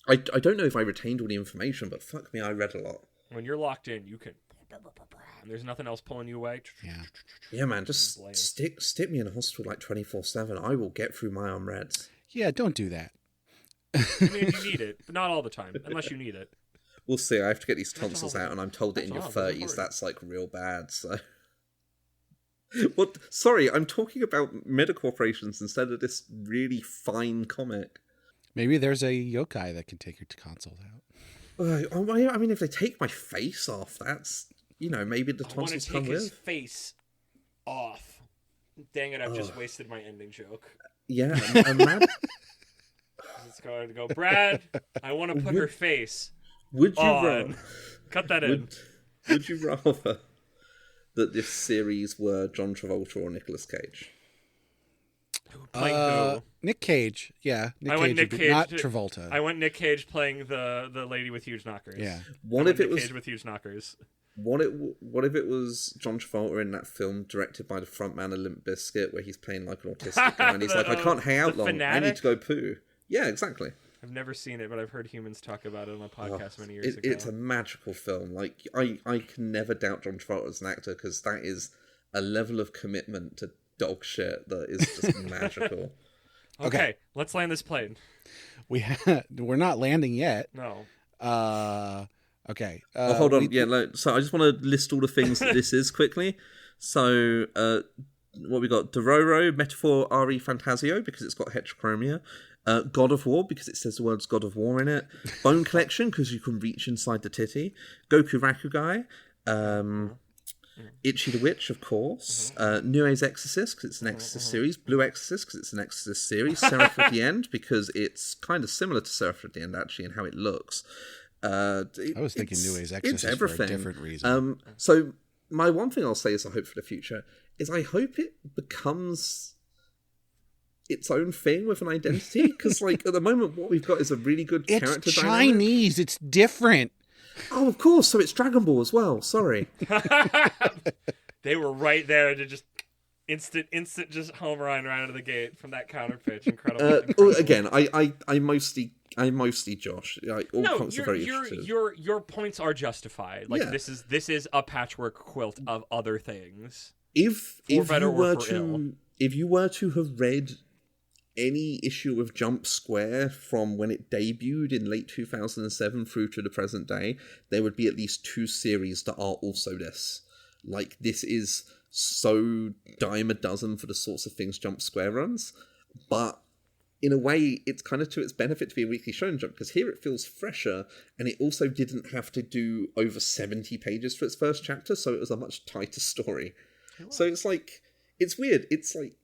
I don't know if I retained all the information, but fuck me, I read a lot. When you're locked in, you can. And there's nothing else pulling you away. Yeah, man. Just stick me in a hospital like 24/7. I will get through my unreads. Yeah, don't do that. I mean, you need it, but not all the time, unless you need it. We'll see. I have to get these tonsils out, and I'm told that in your 30s that's like real bad. So, what? Sorry, I'm talking about medical operations instead of this really fine comic. Maybe there's a yokai that can take your tonsils out. I mean, if they take my face off, that's maybe the I want to tonsils take come his with. face off. Dang it! I've just wasted my ending joke. Yeah, and that. It's going to go, Brad. I want to put her face Would you on. Cut that in. Would you rather that this series were John Travolta or Nicolas Cage? Playing who? Nick Cage. Yeah, I went Nick Cage, not Travolta. I went Nick Cage playing the lady with huge knockers. Yeah. What if it was Cage with huge knockers? What if it was John Travolta in that film directed by the frontman of Limp Bizkit, where he's playing like an autistic guy, and he's like, I can't hang out long. Fanatic? I need to go poo. Yeah, exactly. I've never seen it, but I've heard humans talk about it on a podcast many years ago. It's a magical film. Like I can never doubt John Travolta as an actor, because that is a level of commitment to dog shit that is just magical. Okay, let's land this plane. We're not landing yet. No. Okay. Hold on. So I just want to list all the things that this is quickly. So, what we got? Dororo, Metaphor Ari Fantasio, because it's got heterochromia. God of War, because it says the words God of War in it. Bone Collection, because you can reach inside the titty. Goku Rakugai. Itchy the Witch, of course. Nue's Exorcist, because it's an Exorcist series. Blue Exorcist, because it's an Exorcist series. Seraph at the End, because it's kind of similar to Seraph at the End, actually, in how it looks. I was thinking Nue's Exorcist it's everything. for a different reason. So my one thing I'll say is I hope for the future is I hope it becomes its own thing with an identity, because like at the moment what we've got is a really good character it's dynamic. Chinese. It's different. Oh, of course. So it's Dragon Ball as well. Sorry. They were right there to just instant just home run right out of the gate from that counter pitch. Incredible. Again, I mostly Josh. Like, all No, points are very interesting. your points are justified. Like Yeah. this is a patchwork quilt of other things. If better you or were for ill. if you were to have read any issue of Jump Square from when it debuted in late 2007 through to the present day, there would be at least 2 series that are also this. Like, this is so dime a dozen for the sorts of things Jump Square runs, but in a way, it's kind of to its benefit to be a weekly Shonen Jump, because here it feels fresher, and it also didn't have to do over 70 pages for its first chapter, so it was a much tighter story. So it's like, it's weird. It's like,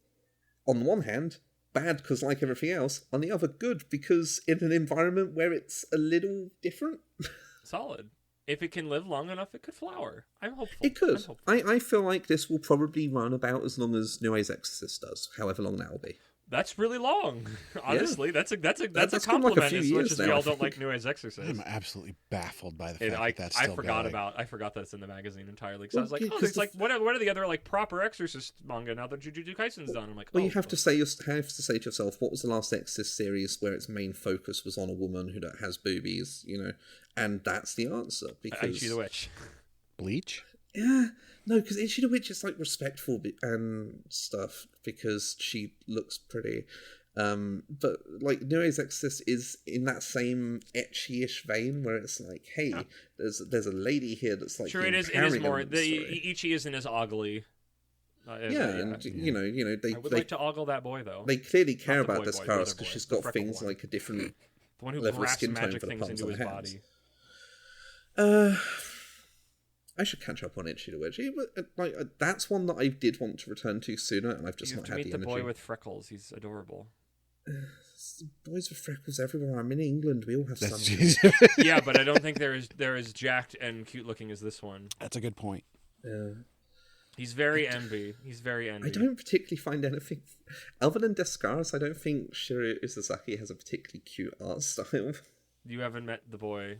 on the one hand, bad because like everything else, on the other, good because in an environment where it's a little different. Solid. If it can live long enough, it could flower. I'm hopeful. It could. I feel like this will probably run about as long as Nue's Exorcist does, however long that will be. That's really long. Honestly, that's a That's compliment. like a few As much years as now, we I all don't think. like Nue's Exorcist. I'm absolutely baffled by the And fact that's still I forgot going. that it's in the magazine entirely. Because Well, I was like, yeah, oh, 'cause it's like what are the other like proper Exorcist manga now that Jujutsu Kaisen's done? I'm like, Well, you have to say to yourself, what was the last Exorcist series where its main focus was on a woman who has boobies, And that's the answer. Because Aichi the Witch. Bleach? Yeah, no, because Itchy the Witch is like respectful and stuff because she looks pretty. But like Nue's Exorcist is in that same etchy-ish vein where it's like, hey, there's a lady here that's like Sure, it is more. Ichi isn't as ogly. And they I would like to ogle that boy though. They clearly care Not the about boy this boy, the cast other because boy, she's the got freckle things one. like a different The one who level of grafts skin tone magic for the things palms into of his the hands. body. I should catch up on Itchy the Witch. That's one that I did want to return to sooner, and I've just You not have to had meet the the energy. boy with freckles. He's adorable. Boys with freckles everywhere. I'm in England. We all have some. Yeah, but I don't think they're as jacked and cute looking as this one. That's a good point. Yeah. He's very envy. He's very envy. I don't particularly find anything other than Descaris. I don't think Shiro Isazaki has a particularly cute art style. You haven't met the boy.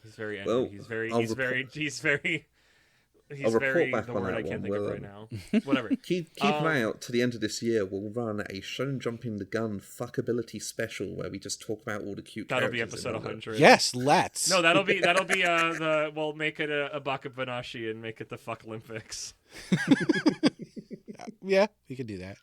He's very envy. Well, he's very. I'll He's very. I'll report very. back The on word that I can't one. think of Well, right now. Whatever. Keep an eye out to the end of this year. We'll run a Shonen Jumping the Gun fuckability special where we just talk about all the cute. That'll be characters in episode manga. 100. Yes, let's. No, that'll be we'll make it a Baka Banashi and make it the Fuck Olympics. Yeah, we could do that.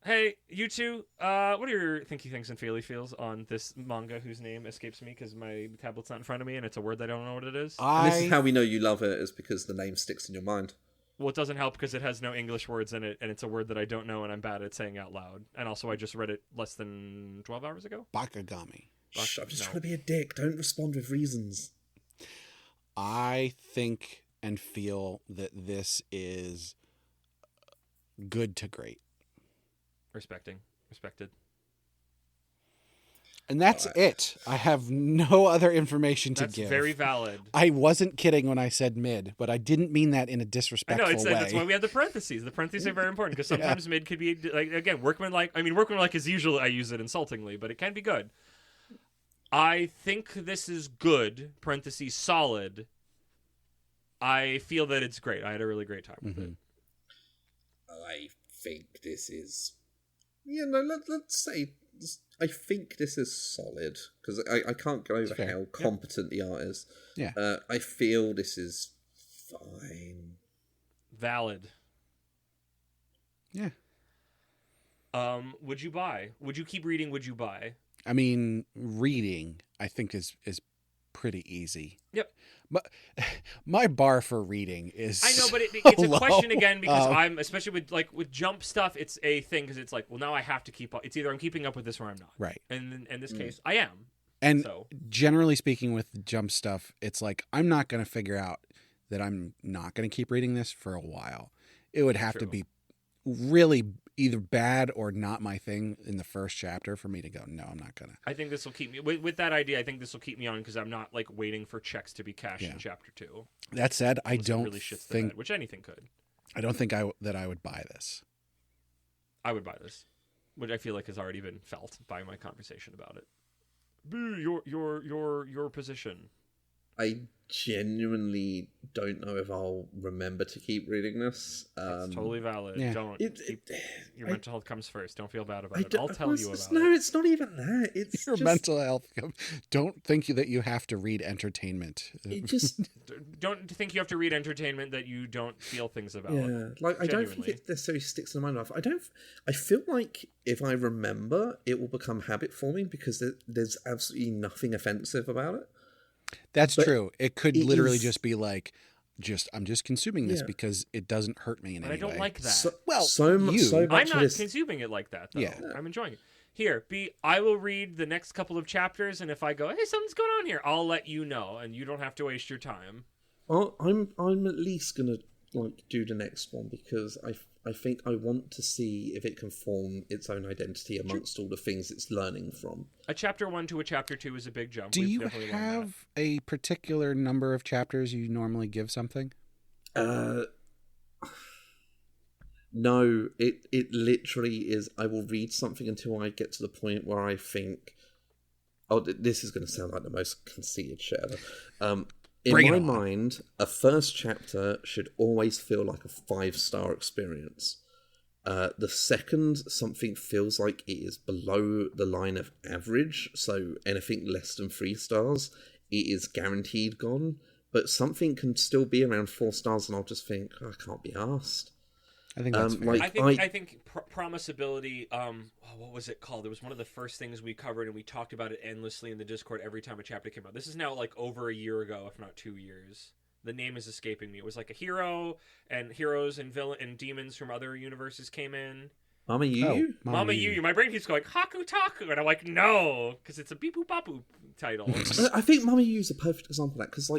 Hey, you two, what are your thinky things and feely feels on this manga whose name escapes me because my tablet's not in front of me and it's a word that I don't know what it is? And this is how we know you love it, is because the name sticks in your mind. Well, it doesn't help because it has no English words in it and it's a word that I don't know and I'm bad at saying out loud. And also I just read it less than 12 hours ago. Bakagami. Shh, I'm just trying to be a dick. Don't respond with reasons. I think and feel that this is good to great. Respected. And that's it. I have no other information to give. That's very valid. I wasn't kidding when I said mid, but I didn't mean that in a I disrespectful know, way. that's why we have the parentheses. The parentheses are very important because sometimes mid could be, like, again, workmanlike. I mean, workmanlike is usually, I use it insultingly, but it can be good. I think this is good, parentheses, solid. I feel that it's great. I had a really great time with it. I think this is... let's say... I think this is solid, because I can't go over how competent the art is. Yeah. I feel this is fine. Valid. Yeah. Would you buy? Would you keep reading? Would you buy? I mean, reading, I think, is pretty easy. Yep. But my bar for reading is I know, but it's a low. question again because I'm, especially with Jump stuff, it's a thing because it's like, well, now I have to keep up. It's either I'm keeping up with this or I'm not. Right. And in this case, I am. And so, generally speaking, with Jump stuff, it's like I'm not going to figure out that I'm not going to keep reading this for a while. It would have to be really either bad or not my thing in the first chapter for me to go, no, I'm not gonna. I think this will keep me with that idea. I think this will keep me on because I'm not like waiting for checks to be cashed in chapter 2. That said, I don't really shits the think bed, which anything could. I don't think that I would buy this. I would buy this, which I feel like has already been felt by my conversation about it. Boo, your position. I genuinely don't know if I'll remember to keep reading this. It's totally valid. Yeah. Don't. Your mental health comes first. Don't feel bad about it. I'll tell you about it. No, it's not even that. It's Your just, mental health. Don't think that you have to read entertainment. It just don't think you have to read entertainment that you don't feel things about. Yeah, like I don't think it necessarily sticks in my mind. I feel like if I remember, it will become habit forming because there's absolutely nothing offensive about it. That's true. It could literally is... just be like, I'm just consuming this because it doesn't hurt me in any way. I don't like that. So I'm much not consuming it like that, though. Yeah. I'm enjoying it. Here, I will read the next couple of chapters, and if I go, hey, something's going on here, I'll let you know, and you don't have to waste your time. Well, I'm at least gonna do the next one because I think I want to see if it can form its own identity amongst all the things it's learning from. A chapter 1 to a chapter 2 is a big jump. Do you have a particular number of chapters you normally give something? No, it literally is. I will read something until I get to the point where I think, oh, this is going to sound like the most conceited shit ever. In my mind, a first chapter should always feel like a 5-star experience. The second, something feels like it is below the line of average, so anything less than 3 stars, it is guaranteed gone. But something can still be around 4 stars, and I'll just think, I can't be arsed. I think that's fair. I think promisability. What was it called? It was one of the first things we covered, and we talked about it endlessly in the Discord every time a chapter came out. This is now like over a year ago, if not 2 years. The name is escaping me. It was like a hero, and heroes and villain and demons from other universes came in. Mama Yu? Mama Yu. My brain keeps going Haku Taku, and I'm like, no, because it's a Beepoo Papu title. I think Mama Yu is a perfect example of that because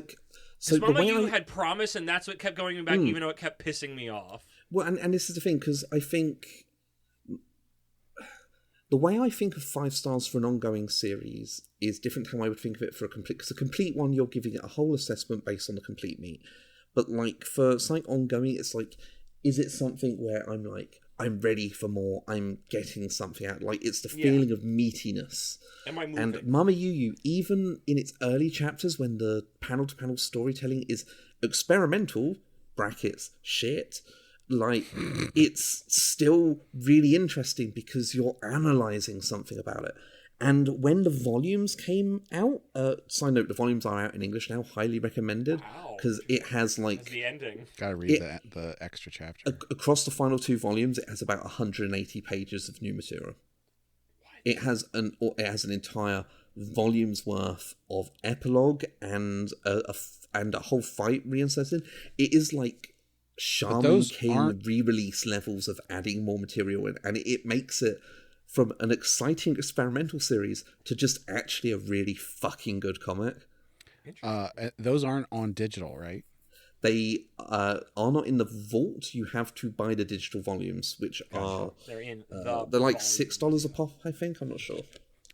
so Mama Yu had promise, and that's what kept going me back, even though it kept pissing me off. Well, and this is the thing, because I think the way I think of 5 stars for an ongoing series is different to how I would think of it for a complete... Because a complete one, you're giving it a whole assessment based on the complete meat. But, for something ongoing, it's like, is it something where I'm like, I'm ready for more, I'm getting something out? It's the feeling of meatiness. Am I moving? And Mama Yu, even in its early chapters, when the panel-to-panel storytelling is experimental, brackets, shit... it's still really interesting because you're analysing something about it. And when the volumes came out, side note, the volumes are out in English now, highly recommended, because it has the ending. Gotta read the extra chapter. Across the final 2 volumes, it has about 180 pages of new material. It has an entire volume's worth of epilogue and a whole fight reinserted. It is like Shaman King re-release levels of adding more material in, and it makes it from an exciting experimental series to just actually a really fucking good comic. Those aren't on digital, right? They are not in the vault. You have to buy the digital volumes, which are They're in they're like $6 a pop. I think, I'm not sure.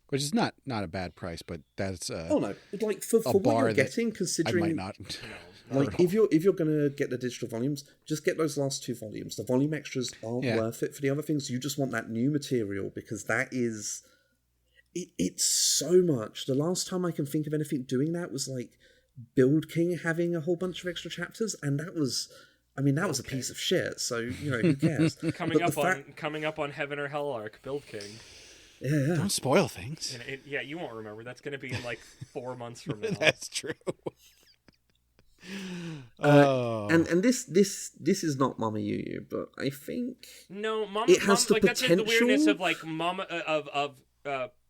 Which is not a bad price, but that's oh no, like for what you're getting, considering I might not. Like if you're gonna get the digital volumes, just get those last 2 volumes. The volume extras aren't worth it for the other things. You just want that new material because that is it's so much. The last time I can think of anything doing that was like Build King having a whole bunch of extra chapters, and that was a piece of shit. So who cares? coming up on Heaven or Hell arc, Build King. Yeah. Don't spoil things. Yeah, you won't remember. That's going to be in like 4 months from now. That's true. And this is not Mama Yu, but I think it has the potential. That's the weirdness of like Mama of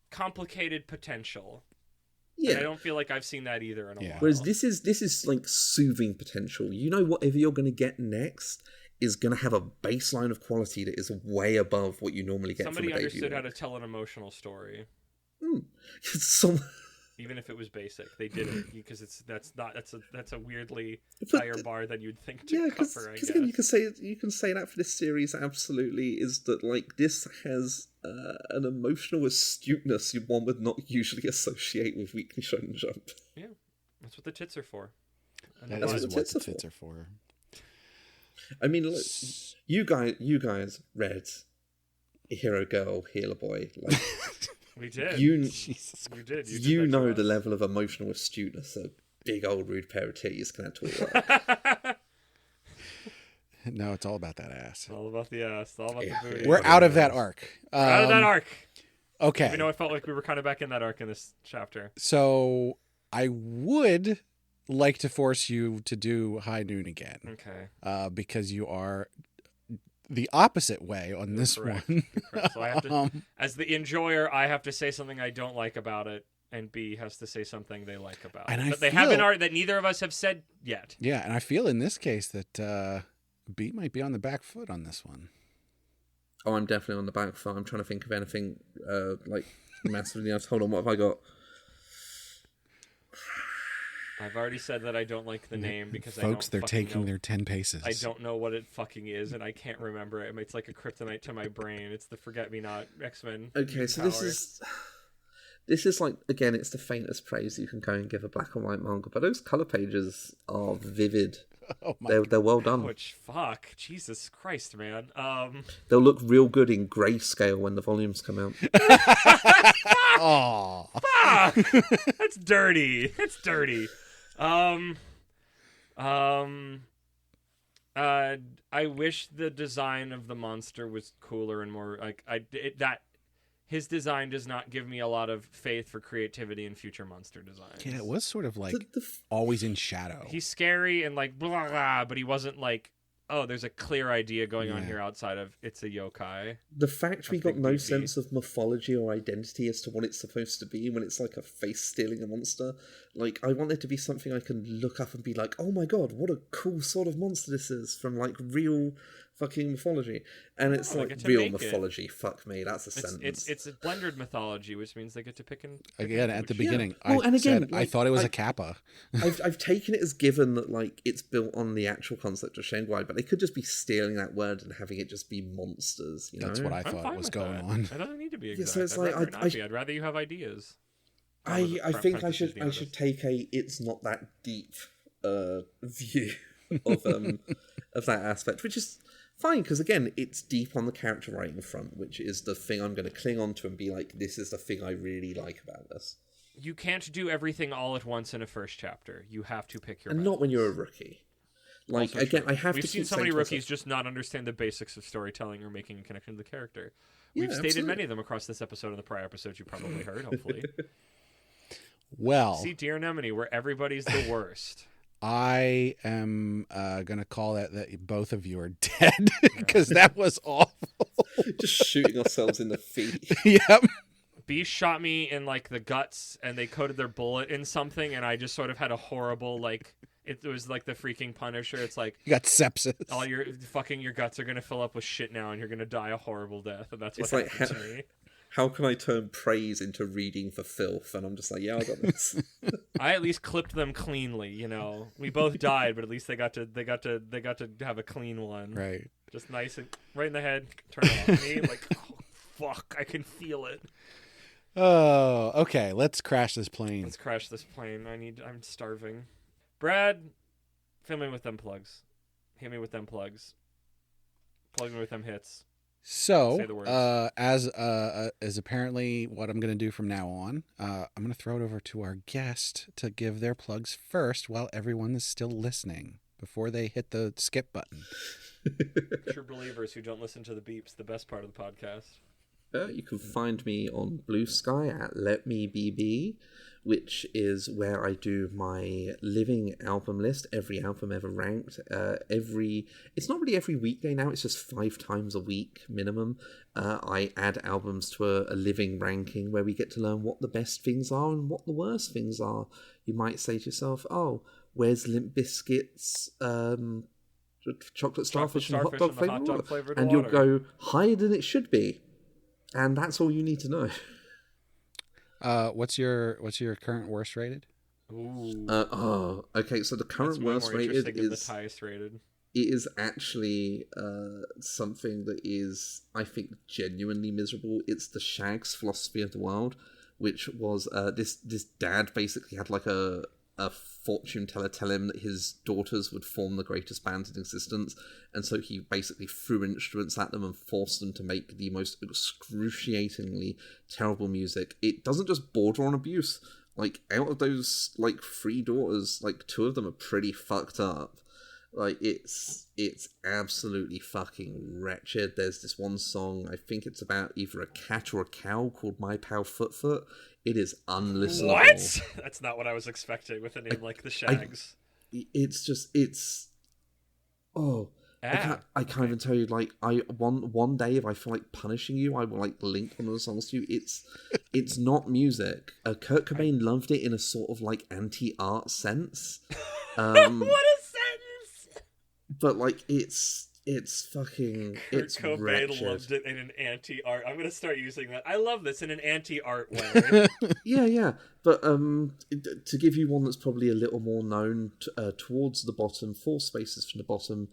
complicated potential. Yeah, and I don't feel like I've seen that either in a while. Whereas this is like soothing potential. Whatever you're going to get next is going to have a baseline of quality that is way above what you normally get. Somebody from a understood debut. how to tell an emotional story. Even if it was basic, they did it because that's a weirdly higher bar than you'd think to cover. I guess again, you can say that for this series absolutely is that like this has an emotional astuteness one would not usually associate with Weekly Shonen Jump. Yeah, that's what the tits are for. That is what the tits are for. I mean, look, you guys read Hero Girl, Healer Boy. Like, we did. You did. You know the level of emotional astuteness a big old rude pair of titties can add to a work. No, it's all about that ass. It's all about the ass. It's all about the booty. We're out of that arc. Out of that arc. Okay. Even though I felt like we were kind of back in that arc in this chapter. So I would like to force you to do High Noon again. Okay. Because you are the opposite way on this Correct. one. Correct. So I have to, as the enjoyer, I have to say something I don't like about it, and B has to say something they like about it. But they have an art that neither of us have said yet. Yeah, and I feel in this case that B might be on the back foot on this one. Oh, I'm definitely on the back foot. I'm trying to think of anything like massively else. Hold on, what have I got? I've already said that I don't like the name because folks, they're taking their 10 paces. I don't know what it fucking is, and I can't remember it. It's like a kryptonite to my brain. It's the Forget-Me-Not X-Men. Okay, so this is like, again, it's the faintest praise you can go and give a black and white manga, but those color pages are vivid. Oh my they're well done. Which fuck, Jesus Christ, man. They'll look real good in grayscale when the volumes come out. Oh, fuck! That's dirty. That's dirty. I wish the design of the monster was cooler and more like his design does not give me a lot of faith for creativity in future monster designs. Yeah, it was sort of like always in shadow. He's scary and like blah blah, but he wasn't like, oh, there's a clear idea going on here outside of it's a yokai. The fact we got no sense of morphology or identity as to what it's supposed to be when it's like a face stealing a monster. Like, I want there to be something I can look up and be like, oh my god, what a cool sort of monster this is from like real fucking mythology. And it's like real mythology. Fuck me, that's a sentence. It's a blended mythology, which means they get to pick and again at the beginning. Yeah. I thought it was a kappa. I've taken it as given that like it's built on the actual concept of Shenguai, but they could just be stealing that word and having it just be monsters. You know? That's what I thought was going on. It doesn't need to be exact. So it's I'd rather you have ideas. I think I should take a it's not that deep view of that aspect, which is fine, because again, it's deep on the character writing front, which is the thing I'm going to cling on to and be like, this is the thing I really like about this. You can't do everything all at once in a first chapter. You have to pick your battles. Not when you're a rookie. Like, also again, true. I have We've to seen so many rookies just not understand the basics of storytelling or making a connection to the character. We've stated many of them across this episode and the prior episodes you probably heard, hopefully. Well, see Dear Anemone, where everybody's the worst. I am going to call that both of you are dead because that was awful. Just shooting ourselves in the feet. Yep. B shot me in like the guts and they coated their bullet in something and I just sort of had a horrible like it was like the freaking Punisher. It's like you got sepsis. All your guts are going to fill up with shit now and you're going to die a horrible death, and that's what happened to me. how can I turn praise into reading for filth? And I'm just like, yeah, I got this. I at least clipped them cleanly. You know, we both died, but at least they got to have a clean one. Right. Just nice and right in the head. Turn it off. Me like, oh fuck, I can feel it. Oh, okay. Let's crash this plane. Let's crash this plane. I'm starving. Brad, fill me with them plugs. Hit me with them plugs. Plug me with them hits. So, Say the words. as apparently what I'm going to do from now on, I'm going to throw it over to our guest to give their plugs first while everyone is still listening before they hit the skip button. True believers who don't listen to the beeps, the best part of the podcast. You can find me on Blue Sky at Let Me BB, which is where I do my living album list, every album ever ranked. It's not really every weekday now, it's just 5 times a week minimum. I add albums to a living ranking where we get to learn what the best things are and what the worst things are. You might say to yourself, oh, where's Limp Bizkit's chocolate starfish and hot dog flavored water? And you'll go, higher than it should be. And that's all you need to know. What's your current worst rated? Ooh. Okay. So the current worst rated is the highest rated. It is actually something that is, I think, genuinely miserable. It's the Shag's philosophy of the world, which was this dad basically had like a fortune teller tell him that his daughters would form the greatest band in existence, and so he basically threw instruments at them and forced them to make the most excruciatingly terrible music. It doesn't just border on abuse. Like, out of those, like, 3 daughters, like, 2 of them are pretty fucked up. Like, it's absolutely fucking wretched. There's this one song, I think it's about either a cat or a cow, called My Pal Foot Foot. It is unlistenable. What? That's not what I was expecting with a name like the Shags. I can't even tell you. Like, one day, if I feel like punishing you, I will like link one of the songs to you. It's not music. Kurt Cobain loved it in a sort of like anti-art sense. What a sentence! But like, it's fucking. Kurt Cobain loved it in an anti-art. I'm gonna start using that. I love this in an anti-art way. yeah. But to give you one that's probably a little more known, towards the bottom, 4 spaces from the bottom,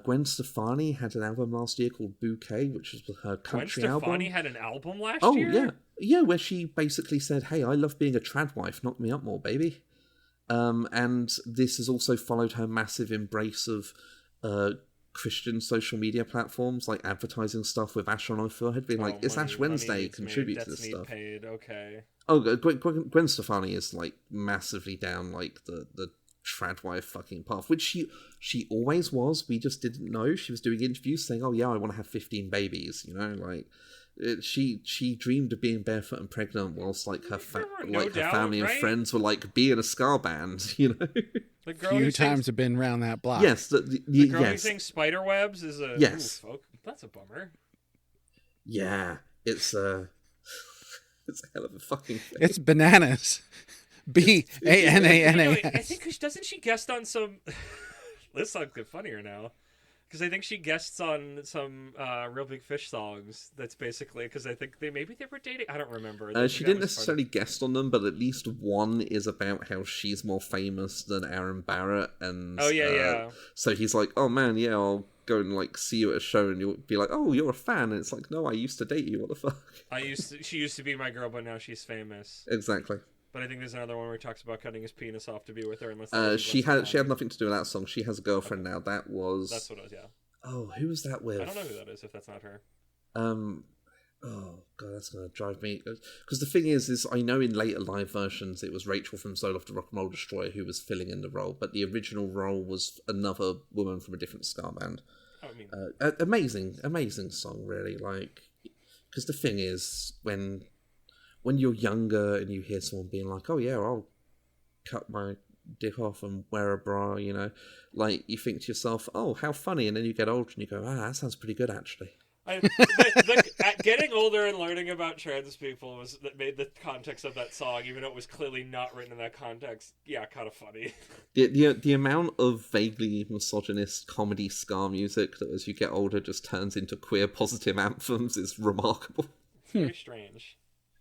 Gwen Stefani had an album last year called Bouquet, which was her country album. Gwen Stefani had an album last year? Oh, yeah, where she basically said, "Hey, I love being a trad wife. Knock me up more, baby." And this has also followed her massive embrace of Christian social media platforms, like advertising stuff with Ash on her forehead, being like, "It's Ash Wednesday, contribute to this stuff." Paid. Okay. Oh, Gwen Stefani is like massively down like the tradwife fucking path, which she always was. We just didn't know. She was doing interviews saying, "Oh yeah, I want to have 15 babies," you know, like. She dreamed of being barefoot and pregnant whilst like her family and friends were like be in a ska band, you know. The girl few times have been around that block. Yes, the girl who sings Spiderwebs is a yes. Ooh, that's a bummer. Yeah, it's a hell of a fucking thing. It's bananas. BANANAS. I think doesn't she guest on some? This song's get funnier now. Because I think she guests on some Real Big Fish songs. That's basically because I think they were dating. I don't remember. She didn't necessarily guest on them, but at least one is about how she's more famous than Aaron Barrett. And yeah. So he's like, "Oh man, yeah, I'll go and like see you at a show," and you'll be like, "Oh, you're a fan," and it's like, "No, I used to date you. What the fuck?" She used to be my girl, but now she's famous. Exactly. But I think there's another one where he talks about cutting his penis off to be with her. Unless she had nothing to do with that song. She has a girlfriend now. That's what it was. Yeah. Oh, who was that with? I don't know who that is. If that's not her. Oh god, that's gonna drive me. Because the thing is I know in later live versions it was Rachel from Soul of the Rock and Roll Destroyer who was filling in the role, but the original role was another woman from a different ska band. Oh, I mean, amazing song, really. Like, because the thing is when you're younger and you hear someone being like, "Oh yeah, I'll cut my dick off and wear a bra," you know, like you think to yourself, "Oh, how funny," and then you get older and you go, "That sounds pretty good actually." Getting older and learning about trans people that made the context of that song, even though it was clearly not written in that context, kind of funny. The amount of vaguely misogynist comedy ska music that as you get older just turns into queer positive anthems is remarkable. Very strange.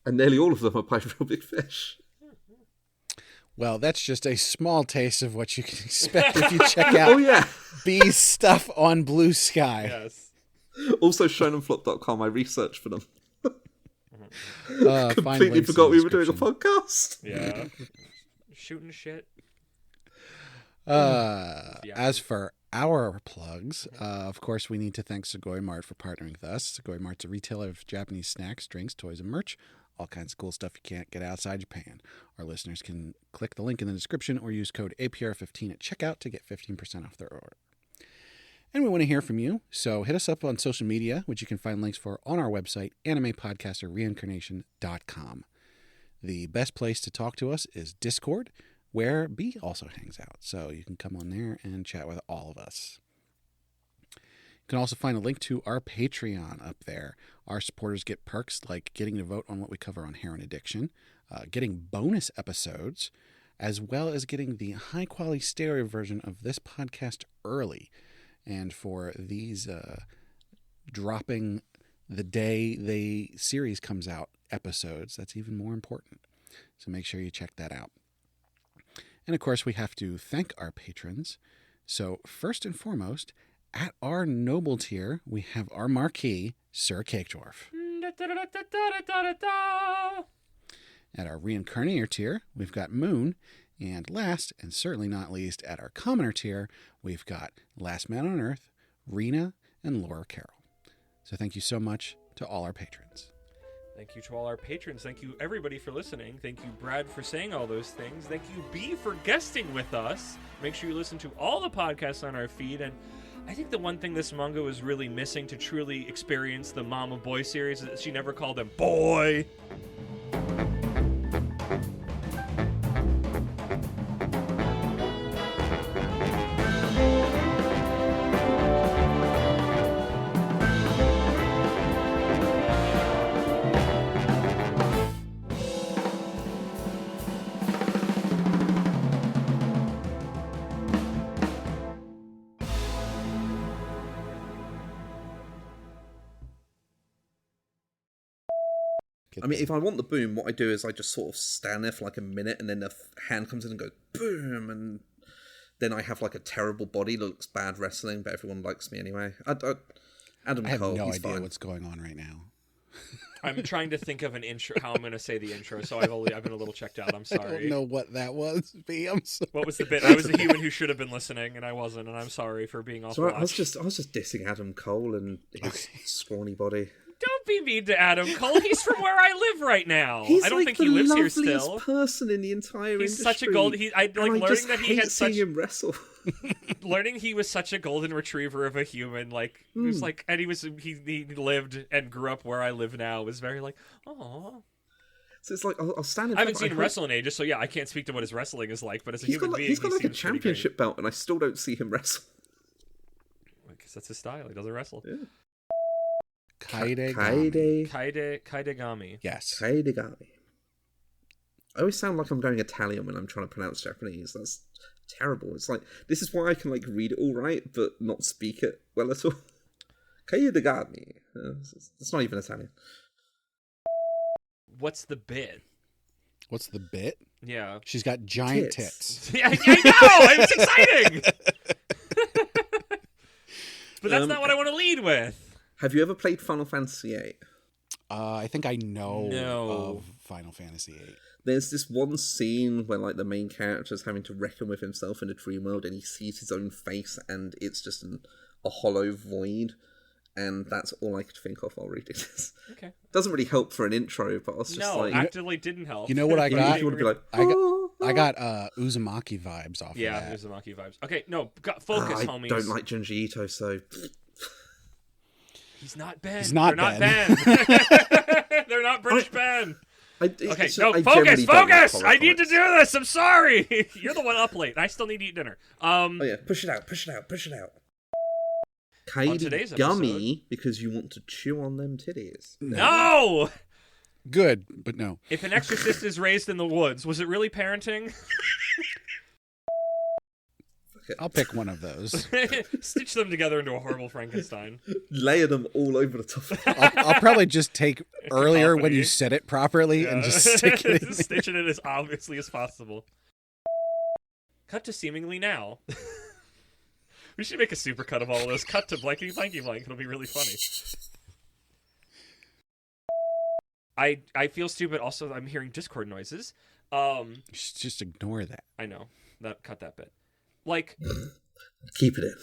And nearly all of them are by Real Big Fish. Well, that's just a small taste of what you can expect if you check out Oh, yeah. B's stuff on Blue Sky. Yes. Also, shonenflop.com, I researched for them. Find Completely links in forgot the we were doing a description. podcast. Yeah. Shooting shit. As for our plugs, of course, we need to thank Sugoi Mart for partnering with us. Sugoi Mart's a retailer of Japanese snacks, drinks, toys, and merch. All kinds of cool stuff you can't get outside Japan. Our listeners can click the link in the description or use code APR15 at checkout to get 15% off their order. And we want to hear from you, so hit us up on social media, which you can find links for on our website, animepodcasterreincarnation.com. The best place to talk to us is Discord, where B also hangs out, so you can come on there and chat with all of us. You can also find a link to our Patreon up there. Our supporters get perks like getting to vote on what we cover on heroin addiction, getting bonus episodes, as well as getting the high-quality stereo version of this podcast early. And for these dropping the day the series comes out episodes, that's even more important. So make sure you check that out. And of course, we have to thank our patrons. So first and foremost, at our noble tier, we have our marquee, Sir Cake Dwarf. At our reincarnator tier, we've got Moon. And last, and certainly not least, at our commoner tier, we've got Last Man on Earth, Rena, and Laura Carroll. So thank you so much to all our patrons. Thank you to all our patrons. Thank you, everybody, for listening. Thank you, Brad, for saying all those things. Thank you, B, for guesting with us. Make sure you listen to all the podcasts on our feed. And I think the one thing this manga was really missing to truly experience the Mama Boy series is that she never called him boy. I mean, if I want the boom, what I do is I just sort of stand there for like a minute, and then the hand comes in and goes boom, and then I have like a terrible body that looks bad wrestling, but everyone likes me anyway. Adam I have Cole, no he's idea fine. what's going on right now. I'm trying to think of an intro, how I'm going to say the intro, so I've been a little checked out. I'm I don't sorry. know what that was, B. I'm sorry. What was the bit? I was a human who should have been listening, and I wasn't, and I'm sorry for being off So I watch. was just dissing Adam Cole and his scrawny body. Don't be mean to Adam Cole. He's from where I live right now. He's I don't like think the he lives here loveliest still. person in the entire He's industry. such a gold. I like and I learning just that he hate had such. seeing him wrestle. Learning he was such a golden retriever of a human, like he was like, and he lived and grew up where I live now. Was very like, oh. So it's like I'll stand in I haven't front, seen him wrestle in ages, so yeah, I can't speak to what his wrestling is like. But as a He's human got being, he's got he like a seems pretty championship belt, and I still don't see him wrestle. great. I guess that's his style. He doesn't wrestle. Yeah. Kaedegami. Kaedegami. Yes. Kaedegami. I always sound like I'm going Italian when I'm trying to pronounce Japanese. That's terrible. It's like, this is why I can like read it all right, but not speak it well at all. Kaedegami. It's not even Italian. What's the bit? What's the bit? Yeah. She's got giant Tits. tits. Yeah, I know. It's exciting. But that's not what I want to lead with. Have you ever played Final Fantasy VIII? I think I know No. of Final Fantasy VIII. There's this one scene where like the main character is having to reckon with himself in a dream world, and he sees his own face, and it's just a hollow void. And that's all I could think of while reading this. Okay. Doesn't really help for an intro, but I was just No, like, actively didn't help. You know what I got? you want to be like, I got Uzumaki vibes off Yeah, of that. Uzumaki vibes. Okay, no, focus, I homies. don't like Junji Ito, so He's not Ben. He's not They're Ben. not Ben. They're not British Ben. Okay, no, focus. I need to do this. I'm sorry. You're the one up late. I still need to eat dinner. Oh yeah, push it out. On today's Kaedegami, because you want to chew on them titties. No. Good, but no. If an exorcist is raised in the woods, was it really parenting? Okay. I'll pick one of those. Stitch them together into a horrible Frankenstein. Layer them all over the top. I'll probably just take earlier when Cacophony. you said it properly and just stick it in. Just stitch it in as obviously as possible. Cut to seemingly now. We should make a supercut of all of those. Cut to blankety blanky blank. It'll be really funny. I feel stupid. Also, I'm hearing Discord noises. Just ignore that. I know. Cut that bit. Like, Keep it in.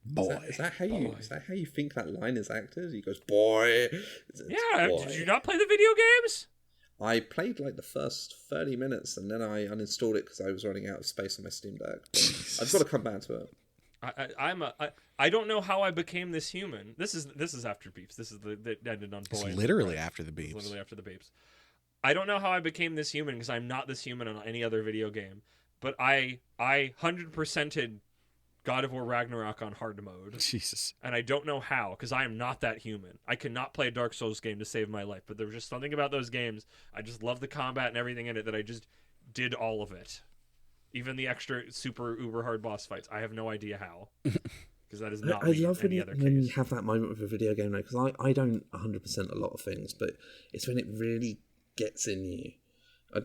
Boy. Is that how you think that line is acted? He goes, boy. yeah. Boy. Did you not play the video games? I played like the first 30 minutes and then I uninstalled it because I was running out of space on my Steam Deck. But I've got to come back to it. I don't know how I became this human. This is after beeps. This is that ended on boy. It's literally after the beeps. Literally after the beeps. I don't know how I became this human because I'm not this human on any other video game. But I 100%ed God of War Ragnarok on hard mode. Jesus. And I don't know how because I am not that human. I cannot play a Dark Souls game to save my life. But there was just something about those games. I just love the combat and everything in it that I just did all of it. Even the extra super uber hard boss fights. I have no idea how. Because that is not I love when other you case. have that moment with a video game, because I don't 100% a lot of things, but it's when it really gets in you.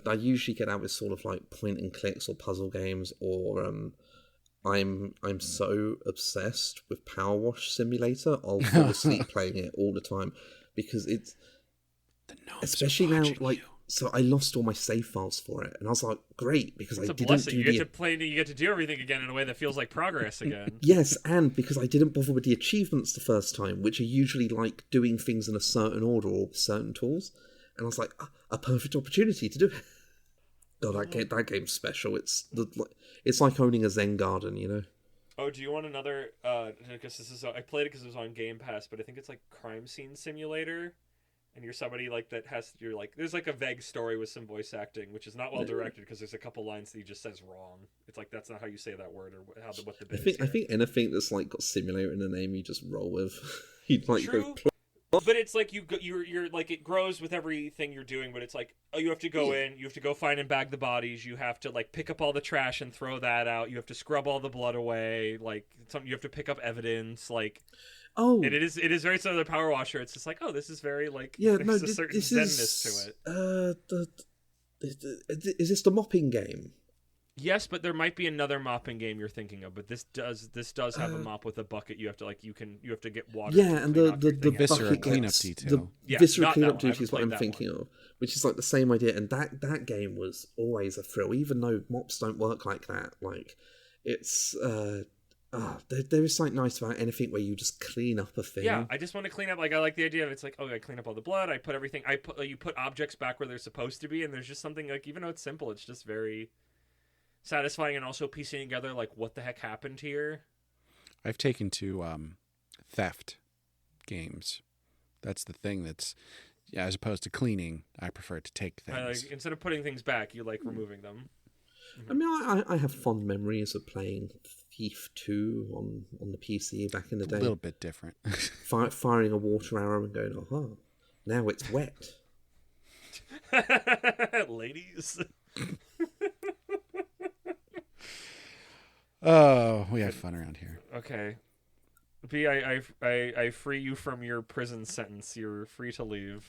I usually get out with sort of like point and clicks or puzzle games, or I'm so obsessed with Power Wash Simulator, I'll fall asleep playing it all the time because it's especially now like. So I lost all my save files for it, and I was like, "Great!" Because It's I a didn't blessing. do You the get to play. You get to do everything again in a way that feels like progress again. yes, and because I didn't bother with the achievements the first time, which are usually like doing things in a certain order or with certain tools, and I was like, a perfect opportunity to do it. God, that game's special. It's like owning a Zen garden, you know. Oh, do you want another? Because I played it because it was on Game Pass, but I think it's like Crime Scene Simulator. And you're somebody like that you're like, there's like a vague story with some voice acting, which is not well directed because there's a couple lines that he just says wrong. It's like, that's not how you say that word or what the bit is. I think anything that's like got simulator in the name, you just roll with. You'd like True. But it's like you're like, it grows with everything you're doing, but it's like, oh, you have to go in, you have to go find and bag the bodies, you have to like pick up all the trash and throw that out, you have to scrub all the blood away, like you have to pick up evidence, like. Oh, and it is very similar to Power Washer. It's just like, oh, this is very like, yeah, there's a certain zenness to it. Is this the mopping game? Yes, but there might be another mopping game you're thinking of. But this does have a mop with a bucket. You have to you have to get water. Yeah, and the viscera bucket cleanup gets, detail. The viscera cleanup one. duty is what I'm thinking of, which is like the same idea. And that game was always a thrill, even though mops don't work like that. Like it's. There is something nice about anything where you just clean up a thing. Yeah, I just want to clean up. Like I like the idea of it's like, oh, I clean up all the blood. I put everything. You put objects back where they're supposed to be, and there's just something like, even though it's simple, it's just very satisfying, and also piecing together like what the heck happened here. I've taken to theft games. That's the thing. That's as opposed to cleaning, I prefer to take things. Like, instead of putting things back, you like removing them. I mean, I have fond memories of playing Thief 2 on the PC back in the day. A little bit different. Firing a water arrow and going, oh, now it's wet. Ladies. Oh, we had fun around here. Okay. B, I free you from your prison sentence. You're free to leave.